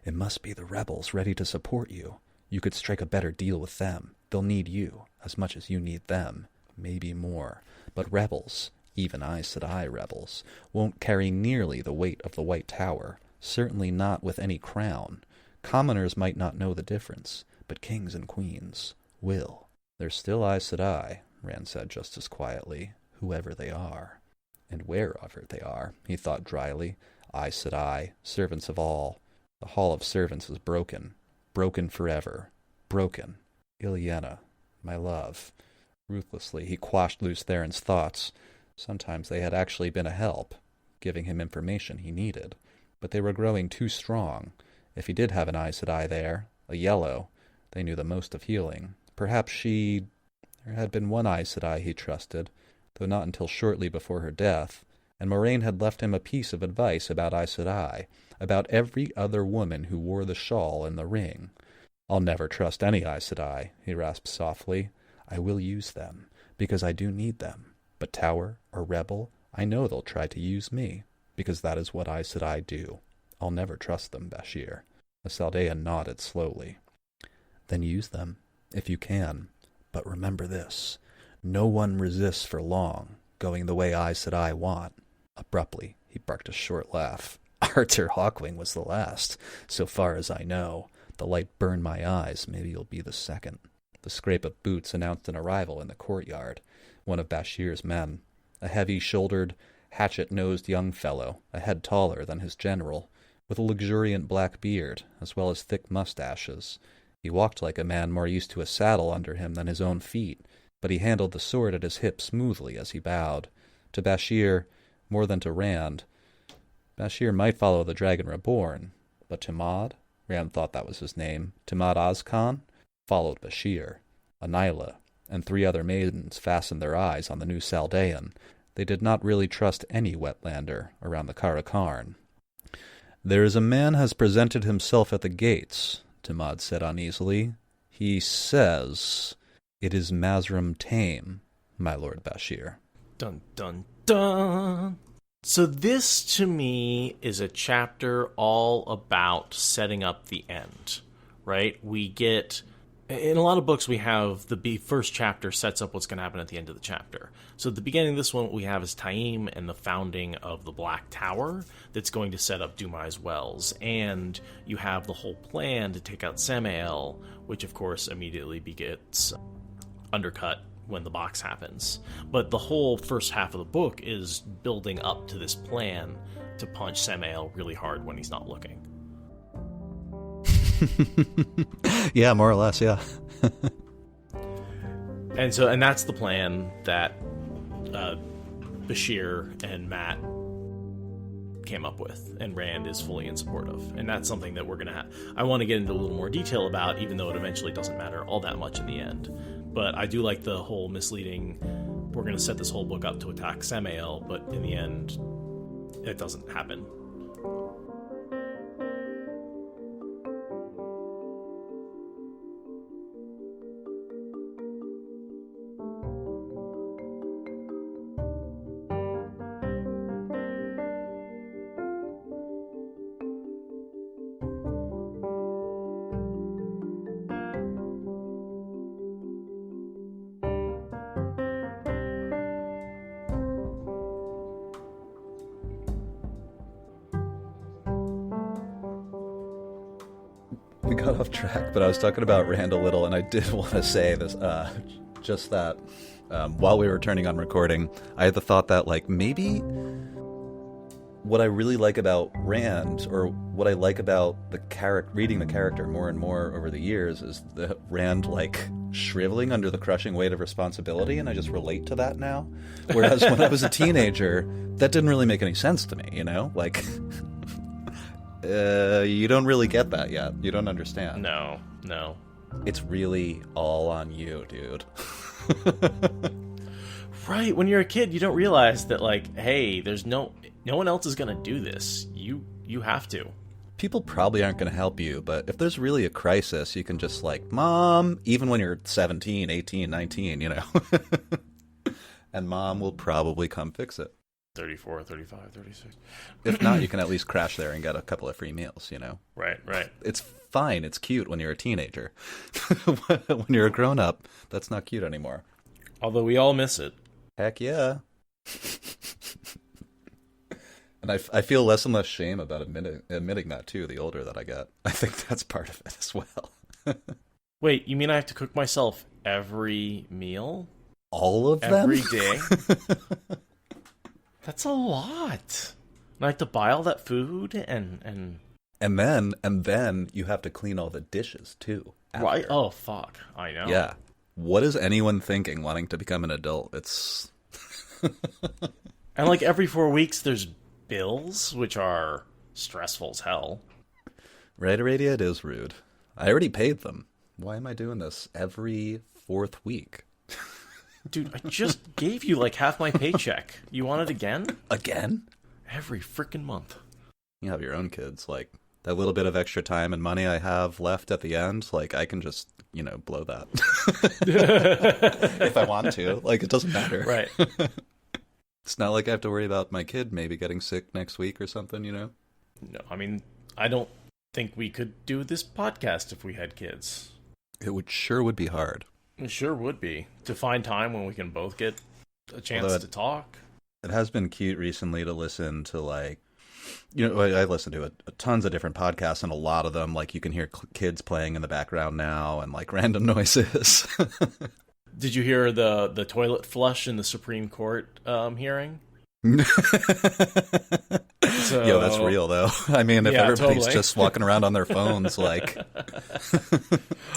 Speaker 4: It must be the rebels ready to support you. You could strike a better deal with them. They'll need you, as much as you need them, maybe more. But rebels, even Aes Sedai rebels, won't carry nearly the weight of the White Tower, certainly not with any crown. Commoners might not know the difference, but kings and queens will. They're still Aes Sedai, Rand said just as quietly, whoever they are. And wherever they are, he thought dryly, Aes Sedai, servants of all. The Hall of Servants is broken. Broken forever. Broken. Ilyena, my love. Ruthlessly, he quashed Lews Therin's thoughts. Sometimes they had actually been a help, giving him information he needed. But they were growing too strong. If he did have an Aes Sedai there, a yellow, they knew the most of healing. Perhaps there had been one Aes Sedai he trusted, though not until shortly before her death, and Moraine had left him a piece of advice about Aes Sedai, about every other woman who wore the shawl and the ring. I'll never trust any Aes Sedai, he rasped softly. I will use them, because I do need them. But Tower or Rebel, I know they'll try to use me, because that is what Aes Sedai do. I'll never trust them, Bashir. The Saldean nodded slowly. Then use them, if you can. But remember this. No one resists for long, going the way Aes Sedai want. Abruptly, he barked a short laugh. Arthur Hawkwing was the last, so far as I know. The light burned my eyes. Maybe you'll be the second. The scrape of boots announced an arrival in the courtyard. One of Bashir's men. A heavy-shouldered, hatchet-nosed young fellow, a head taller than his general. with a luxuriant black beard, as well as thick mustaches. He walked like a man more used to a saddle under him than his own feet, but he handled the sword at his hip smoothly as he bowed. To Bashir, more than to Rand, Bashir might follow the Dragon Reborn, but Timad, Rand thought that was his name, Timad Ozkan, followed Bashir. Anila and 3 other maidens fastened their eyes on the new Saldean. They did not really trust any wetlander around the Karakarn. "There is a man has presented himself at the gates," Timad said uneasily. "He says it is Mazrim Tame, my Lord Bashir."
Speaker 2: Dun, dun, dun. So this, to me, is a chapter all about setting up the end, right? We get... In a lot of books, we have the first chapter sets up what's going to happen at the end of the chapter. So at the beginning of this one, what we have is Taim and the founding of the Black Tower that's going to set up Dumai's Wells. And you have the whole plan to take out Samael, which, of course, immediately gets undercut when the box happens. But the whole first half of the book is building up to this plan to punch Samael really hard when he's not looking.
Speaker 4: Yeah, more or less, yeah.
Speaker 2: and that's the plan that Bashir and Matt came up with, and Rand is fully in support of. And that's something that we're going to have. I want to get into a little more detail about, even though it eventually doesn't matter all that much in the end. But I do like the whole misleading, we're going to set this whole book up to attack Samael, but in the end, it doesn't happen.
Speaker 4: We got off track, but I was talking about Rand a little, and I did want to say this, just that while we were turning on recording, I had the thought that, like, maybe what I really like about Rand, or what I like about the reading the character more and more over the years, is the Rand, like, shriveling under the crushing weight of responsibility, and I just relate to that now. Whereas when I was a teenager, that didn't really make any sense to me, you know? Like... you don't really get that yet. You don't understand.
Speaker 2: No.
Speaker 4: It's really all on you, dude.
Speaker 2: Right, when you're a kid, you don't realize that, like, hey, there's no one else is going to do this. You have to.
Speaker 4: People probably aren't going to help you, but if there's really a crisis, you can just, like, Mom, even when you're 17, 18, 19, you know. And Mom will probably come fix it.
Speaker 2: 34, 35, 36.
Speaker 4: If not, you can at least crash there and get a couple of free meals, you know?
Speaker 2: Right.
Speaker 4: It's fine. It's cute when you're a teenager. When you're a grown-up, that's not cute anymore.
Speaker 2: Although we all miss it.
Speaker 4: Heck yeah. And I feel less and less shame about admitting that, too, the older that I get. I think that's part of it as well.
Speaker 2: Wait, you mean I have to cook myself every meal?
Speaker 4: All of them?
Speaker 2: Every day? That's a lot. And I have to buy all that food and
Speaker 4: then you have to clean all the dishes too. After.
Speaker 2: Right? Oh fuck! I know.
Speaker 4: Yeah. What is anyone thinking wanting to become an adult? It's
Speaker 2: and like every 4 weeks, there's bills, which are stressful as hell.
Speaker 4: Right, Aradia? It is rude. I already paid them. Why am I doing this every 4th week?
Speaker 2: Dude, I just gave you like half my paycheck. You want it again?
Speaker 4: Again?
Speaker 2: Every freaking month.
Speaker 4: You have your own kids. Like, that little bit of extra time and money I have left at the end, like, I can just, you know, blow that. If I want to. Like, it doesn't matter.
Speaker 2: Right.
Speaker 4: It's not like I have to worry about my kid maybe getting sick next week or something, you know?
Speaker 2: No, I mean, I don't think we could do this podcast if we had kids.
Speaker 4: It would be hard.
Speaker 2: It sure would be. To find time when we can both get a chance to talk.
Speaker 4: It has been cute recently to listen to, like, you know, I listen to tons of different podcasts, and a lot of them, like, you can hear kids playing in the background now and, like, random noises.
Speaker 2: Did you hear the toilet flush in the Supreme Court hearing? So,
Speaker 4: Yo, that's real though. I mean, if
Speaker 2: Yeah,
Speaker 4: everybody's
Speaker 2: totally.
Speaker 4: just walking around on their phones, like,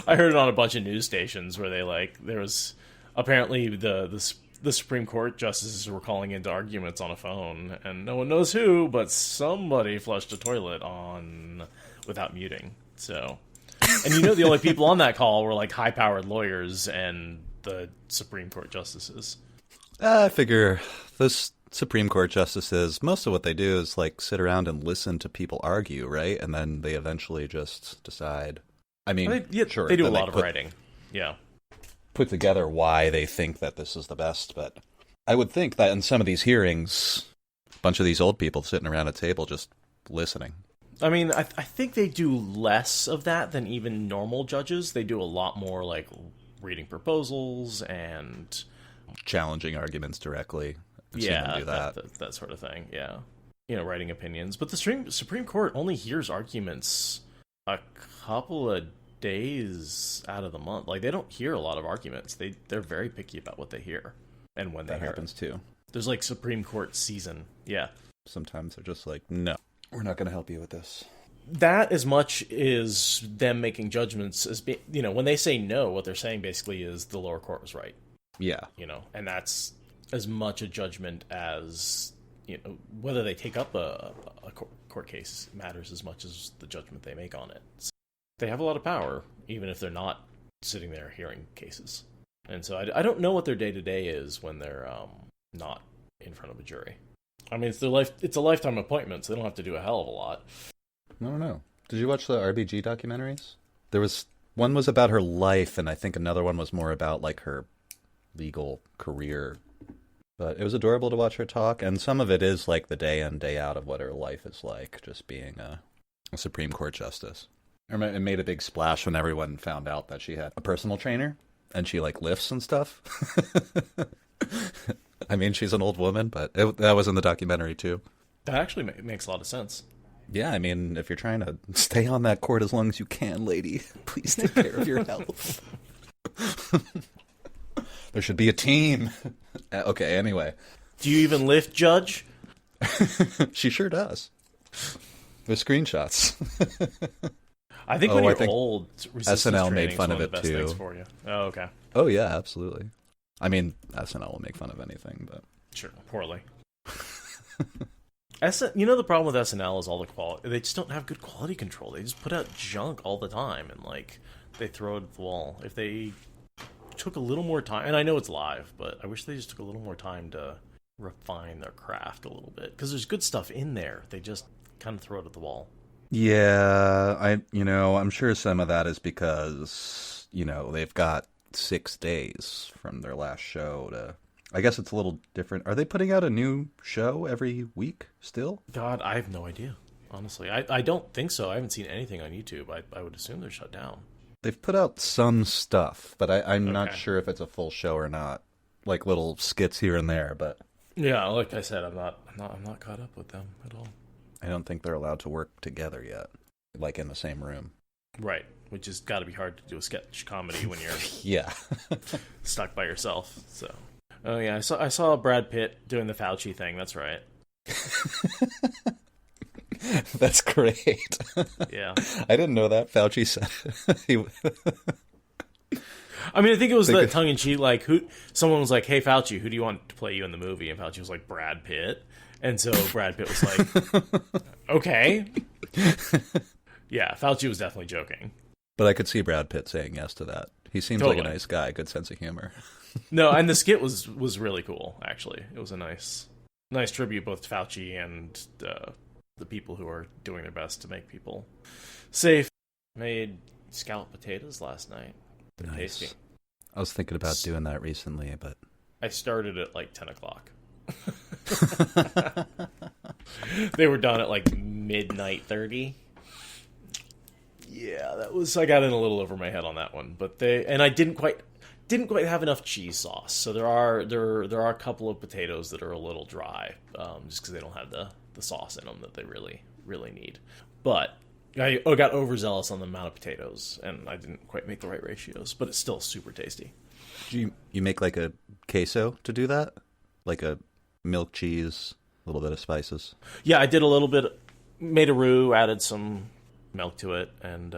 Speaker 2: I heard it on a bunch of news stations where there was apparently the Supreme Court justices were calling into arguments on a phone, and no one knows who, but somebody flushed a toilet on without muting. So, and the only people on that call were like high-powered lawyers and the Supreme Court justices.
Speaker 4: I figure those Supreme Court justices, most of what they do is like sit around and listen to people argue, right? And then they eventually just decide. I mean, sure,
Speaker 2: they do a
Speaker 4: then
Speaker 2: lot of writing. Yeah.
Speaker 4: Put together why they think that this is the best, but I would think that in some of these hearings, a bunch of these old people sitting around a table just listening.
Speaker 2: I mean, I think they do less of that than even normal judges. They do a lot more like reading proposals and
Speaker 4: Challenging arguments directly. I've seen them do
Speaker 2: that sort of thing. Yeah, writing opinions. But the Supreme Court only hears arguments a couple of days out of the month. Like, they don't hear a lot of arguments. They're very picky about what they hear and when they hear
Speaker 4: happens
Speaker 2: it.
Speaker 4: too.
Speaker 2: There's like Supreme Court season. Yeah.
Speaker 4: Sometimes they're just like, no, we're not going to help you with this.
Speaker 2: That, as much is them making judgments, as when they say no, what they're saying basically is the lower court was right.
Speaker 4: Yeah.
Speaker 2: And that's as much a judgment as, whether they take up a court case matters as much as the judgment they make on it. So they have a lot of power, even if they're not sitting there hearing cases. And so I don't know what their day-to-day is when they're not in front of a jury. I mean, it's a lifetime appointment, so they don't have to do a hell of a lot.
Speaker 4: I don't know. Did you watch the RBG documentaries? One was about her life, and I think another one was more about like her legal career. But it was adorable to watch her talk, and some of it is like the day in, day out of what her life is like, just being a Supreme Court justice. It made a big splash when everyone found out that she had a personal trainer, and she like lifts and stuff. I mean, she's an old woman, but that was in the documentary too.
Speaker 2: That actually makes a lot of sense.
Speaker 4: Yeah, I mean, if you're trying to stay on that court as long as you can, lady, please take care of your health. There should be a team. Okay, anyway.
Speaker 2: Do you even lift, Judge?
Speaker 4: She sure does. There's screenshots.
Speaker 2: I think when you're old, resistance
Speaker 4: SNL
Speaker 2: training
Speaker 4: made fun
Speaker 2: is
Speaker 4: of
Speaker 2: one
Speaker 4: it
Speaker 2: the best
Speaker 4: too.
Speaker 2: things for you. Oh, okay.
Speaker 4: Oh yeah, absolutely. I mean, SNL will make fun of anything, but
Speaker 2: sure, poorly. The problem with SNL is all the quality. They just don't have good quality control. They just put out junk all the time, and like they throw it at the wall. If they took a little more time, and I know it's live, but I wish they just took a little more time to refine their craft a little bit, because there's good stuff in there. They just kind of throw it at the wall.
Speaker 4: yeah, I'm sure some of that is because they've got 6 days from their last show to. I guess it's a little different. Are they putting out a new show every week still?
Speaker 2: God, I have no idea. Honestly, I don't think so. I haven't seen anything on YouTube. I would assume they're shut down.
Speaker 4: They've put out some stuff, but I'm not
Speaker 2: Okay.
Speaker 4: sure if it's a full show or not. Like little skits here and there, but
Speaker 2: Yeah, like I said, I'm not caught up with them at all.
Speaker 4: I don't think they're allowed to work together yet, like in the same room.
Speaker 2: Right, which has got to be hard to do a sketch comedy when you're
Speaker 4: Yeah.
Speaker 2: stuck by yourself. So, oh yeah, I saw Brad Pitt doing the Fauci thing. That's right.
Speaker 4: That's great.
Speaker 2: Yeah.
Speaker 4: I didn't know that. Fauci said
Speaker 2: I mean, I think it was the tongue in cheek. Like, someone was like, "Hey, Fauci, who do you want to play you in the movie?" And Fauci was like, "Brad Pitt." And so Brad Pitt was like, "Okay." Yeah, Fauci was definitely joking.
Speaker 4: But I could see Brad Pitt saying yes to that. He seems like a nice guy, good sense of humor.
Speaker 2: No, and the skit was really cool. Actually, it was a nice tribute both to Fauci and the people who are doing their best to make people safe. Made scalloped potatoes last night. They're
Speaker 4: Nice.
Speaker 2: tasty.
Speaker 4: I was thinking about doing that recently, but
Speaker 2: I started at like 10 o'clock. They were done at like midnight 30. Yeah, I got in a little over my head on that one, but I didn't quite have enough cheese sauce. So there are a couple of potatoes that are a little dry, just because they don't have the sauce in them that they really need. But I got overzealous on the amount of potatoes, and I didn't quite make the right ratios. But it's still super tasty.
Speaker 4: do you make like a queso to do that? Like a milk cheese A little bit of spices.
Speaker 2: Yeah, I did a little bit. Made a roux, added some milk to it, and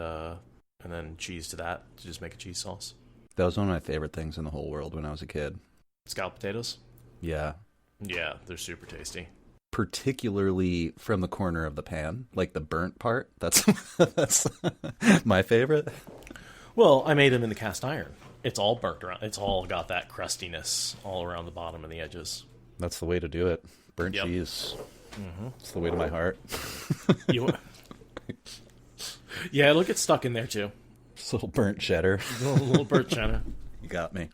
Speaker 2: then cheese to that to just make a cheese sauce.
Speaker 4: That was one of my favorite things in the whole world when I was a kid.
Speaker 2: Scalloped potatoes.
Speaker 4: Yeah.
Speaker 2: Yeah, they're super tasty.
Speaker 4: Particularly from the corner of the pan, like the burnt part. That's that's my favorite.
Speaker 2: Well, I made them in the cast iron. It's all burnt around. It's all got that crustiness all around the bottom and the edges.
Speaker 4: That's the way to do it. Burnt cheese. Mm-hmm. It's the way to my heart.
Speaker 2: Yeah, it'll get stuck in there too.
Speaker 4: Just a little burnt cheddar.
Speaker 2: A little burnt cheddar.
Speaker 4: You got me.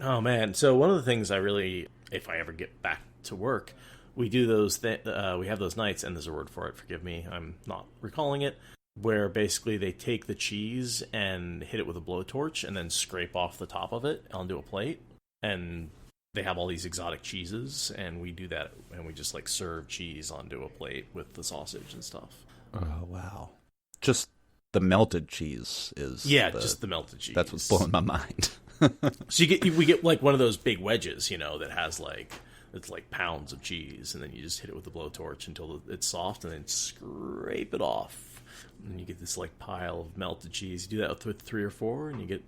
Speaker 2: Oh man! So one of the things I really, if I ever get back to work, we do those. We have those nights, and there's a word for it. Forgive me, I'm not recalling it. Where basically they take the cheese and hit it with a blowtorch, and then scrape off the top of it onto a plate, and they have all these exotic cheeses, and we do that, and we just like serve cheese onto a plate with the sausage and stuff.
Speaker 4: Oh wow! Just the melted cheese is
Speaker 2: just the melted cheese.
Speaker 4: That's what's blowing my mind.
Speaker 2: So we get like one of those big wedges, that has it's like pounds of cheese, and then you just hit it with the blowtorch until it's soft, and then scrape it off. And you get this like pile of melted cheese. You do that with 3 or 4, and you get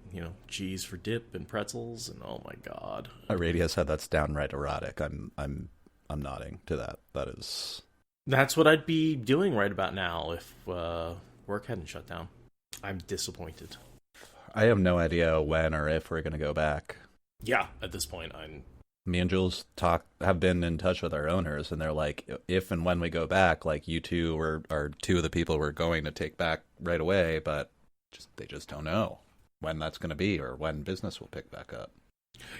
Speaker 2: cheese for dip and pretzels. And oh my god,
Speaker 4: Radio said that's downright erotic. I'm nodding to that.
Speaker 2: That's what I'd be doing right about now if work hadn't shut down. I'm disappointed.
Speaker 4: I have no idea when or if we're gonna go back.
Speaker 2: Yeah, at this point,
Speaker 4: me and Jules have been in touch with our owners, and they're like, if and when we go back, like you two are 2 of the people we're going to take back right away, but they just don't know when that's going to be or when business will pick back up.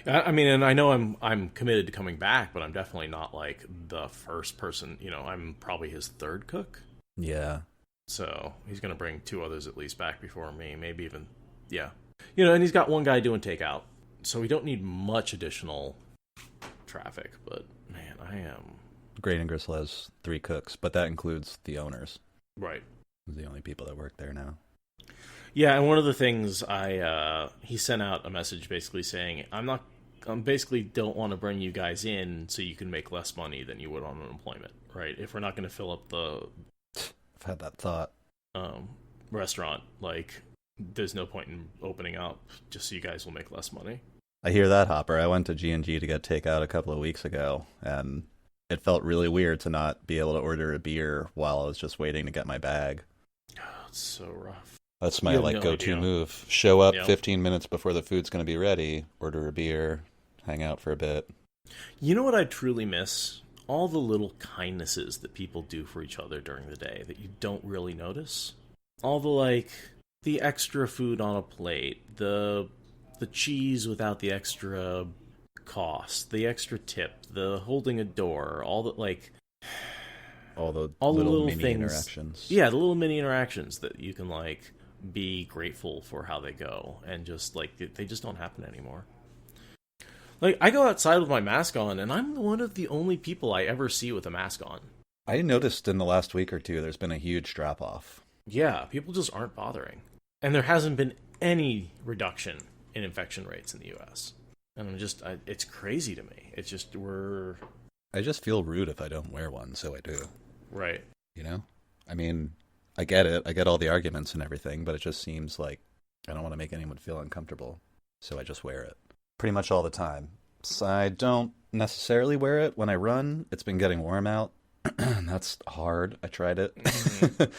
Speaker 2: I mean, and I know I'm committed to coming back, but I'm definitely not like the first person. I'm probably his 3rd cook.
Speaker 4: Yeah.
Speaker 2: So he's going to bring 2 others at least back before me, maybe even, yeah. And he's got one guy doing takeout, so we don't need much additional traffic, but man, I am.
Speaker 4: Grain and Gristle has 3 cooks, but that includes the owners.
Speaker 2: Right.
Speaker 4: The only people that work there now.
Speaker 2: Yeah, and one of the things he sent out a message basically saying, I basically don't want to bring you guys in so you can make less money than you would on unemployment, right? If we're not going to fill up the
Speaker 4: I've had that thought.
Speaker 2: Restaurant, there's no point in opening up just so you guys will make less money.
Speaker 4: I hear that, Hopper. I went to G&G to get takeout a couple of weeks ago, and it felt really weird to not be able to order a beer while I was just waiting to get my bag.
Speaker 2: Oh, it's so rough.
Speaker 4: That's my go-to move. Show up 15 minutes before the food's going to be ready, order a beer, hang out for a bit.
Speaker 2: You know what I truly miss? All the little kindnesses that people do for each other during the day that you don't really notice. All the extra food on a plate, the cheese without the extra cost, the extra tip, the holding a door, all the little
Speaker 4: mini
Speaker 2: things,
Speaker 4: interactions.
Speaker 2: Yeah, the little mini interactions that you can be grateful for how they go, and just they just don't happen anymore. I go outside with my mask on, and I'm one of the only people I ever see with a mask on.
Speaker 4: I noticed in the last week or 2 there's been a huge drop off.
Speaker 2: Yeah, people just aren't bothering, and there hasn't been any reduction in infection rates in the U.S. And it's crazy to me. It's just
Speaker 4: I just feel rude if I don't wear one, so I do.
Speaker 2: Right.
Speaker 4: I mean, I get it. I get all the arguments and everything, but it just seems like I don't want to make anyone feel uncomfortable, so I just wear it. Pretty much all the time. So I don't necessarily wear it when I run. It's been getting warm out. That's hard. I tried it. Mm-hmm.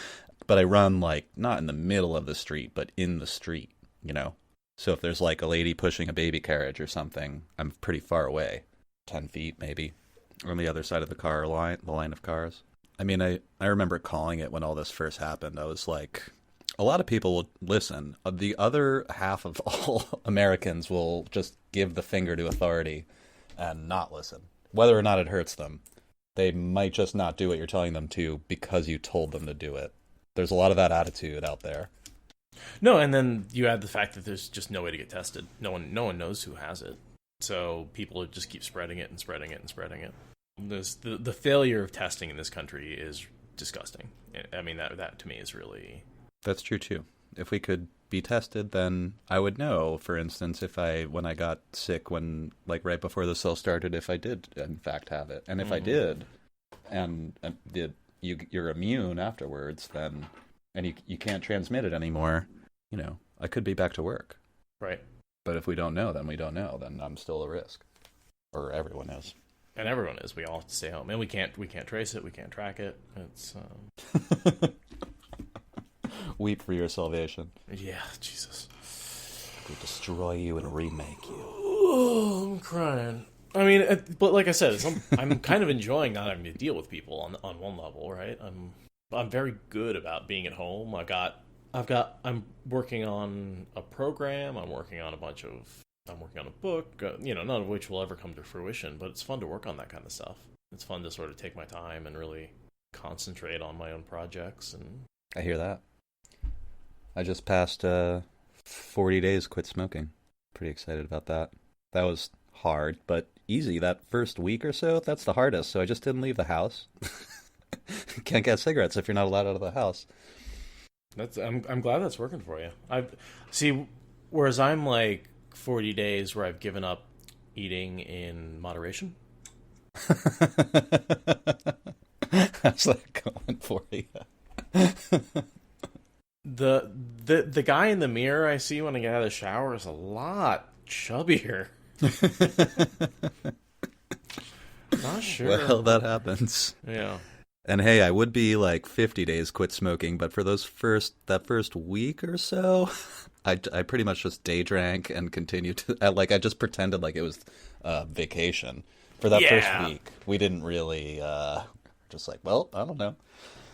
Speaker 4: But I run, not in the middle of the street, but in the street, So if there's a lady pushing a baby carriage or something, I'm pretty far away, 10 feet maybe, on the other side of the line of cars. I mean, I remember calling it when all this first happened. I was like, a lot of people will listen. The other half of all Americans will just give the finger to authority and not listen, whether or not it hurts them. They might just not do what you're telling them to because you told them to do it. There's a lot of that attitude out there.
Speaker 2: No, and then you add the fact that there's just no way to get tested. No one knows who has it. So people just keep spreading it and spreading it and spreading it. The failure of testing in this country is disgusting. I mean, that to me is really...
Speaker 4: That's true, too. If we could be tested, then I would know, for instance, when I got sick, right before this all started, if I did, in fact, have it. And if I did, and you're immune afterwards, then, and you can't transmit it anymore, I could be back to work.
Speaker 2: Right.
Speaker 4: But if we don't know, then we don't know. Then I'm still a risk, or everyone is.
Speaker 2: And everyone is. We all have to stay home, and we can't trace it. We can't track it. It's
Speaker 4: Weep for your salvation.
Speaker 2: Yeah, Jesus.
Speaker 4: We destroy you and remake you.
Speaker 2: Oh, I'm crying. I mean, but like I said, I'm kind of enjoying not having to deal with people on one level, right? I'm very good about being at home. I'm working on a program. I'm working on a book. None of which will ever come to fruition. But it's fun to work on that kind of stuff. It's fun to sort of take my time and really concentrate on my own projects. And
Speaker 4: I hear that. I just passed 40 days quit smoking. Pretty excited about that. That was hard, but easy. That first week or so, that's the hardest. So I just didn't leave the house. Can't get cigarettes if you're not allowed out of the house.
Speaker 2: I'm glad that's working for you. Whereas I'm like 40 days where I've given up eating in moderation.
Speaker 4: How's that going for you?
Speaker 2: The guy in the mirror I see when I get out of the shower is a lot chubbier. Not sure.
Speaker 4: Well, that happens.
Speaker 2: Yeah.
Speaker 4: And hey, I would be like 50 days quit smoking, but for that first week or so, I pretty much just day drank and continued to, I just pretended like it was vacation. For that first week, we didn't really, just like, well, I don't know.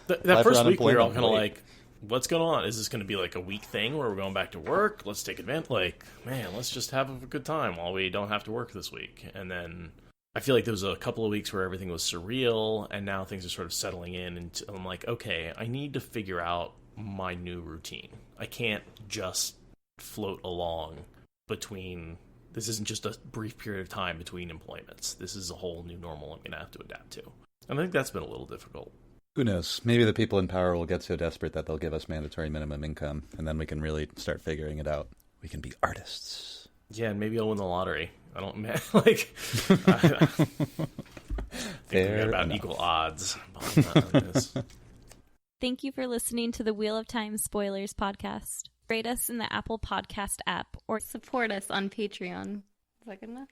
Speaker 2: That first week, we were all kind of like, what's going on? Is this going to be like a week thing where we're going back to work? Let's take advantage. Like, man, let's just have a good time while we don't have to work this week. And then I feel like there was a couple of weeks where everything was surreal, and now things are sort of settling in. And I'm like, okay, I need to figure out my new routine. I can't just float along between. This isn't just a brief period of time between employments. This is a whole new normal I'm going to have to adapt to. And I think that's been a little difficult.
Speaker 4: Who knows? Maybe the people in power will get so desperate that they'll give us mandatory minimum income, and then we can really start figuring it out. We can be artists.
Speaker 2: Yeah, and maybe I'll win the lottery. I don't think we got about equal odds.
Speaker 3: Thank you for listening to the Wheel of Time Spoilers podcast. Rate us in the Apple Podcast app or
Speaker 5: support us on Patreon. Is that good enough?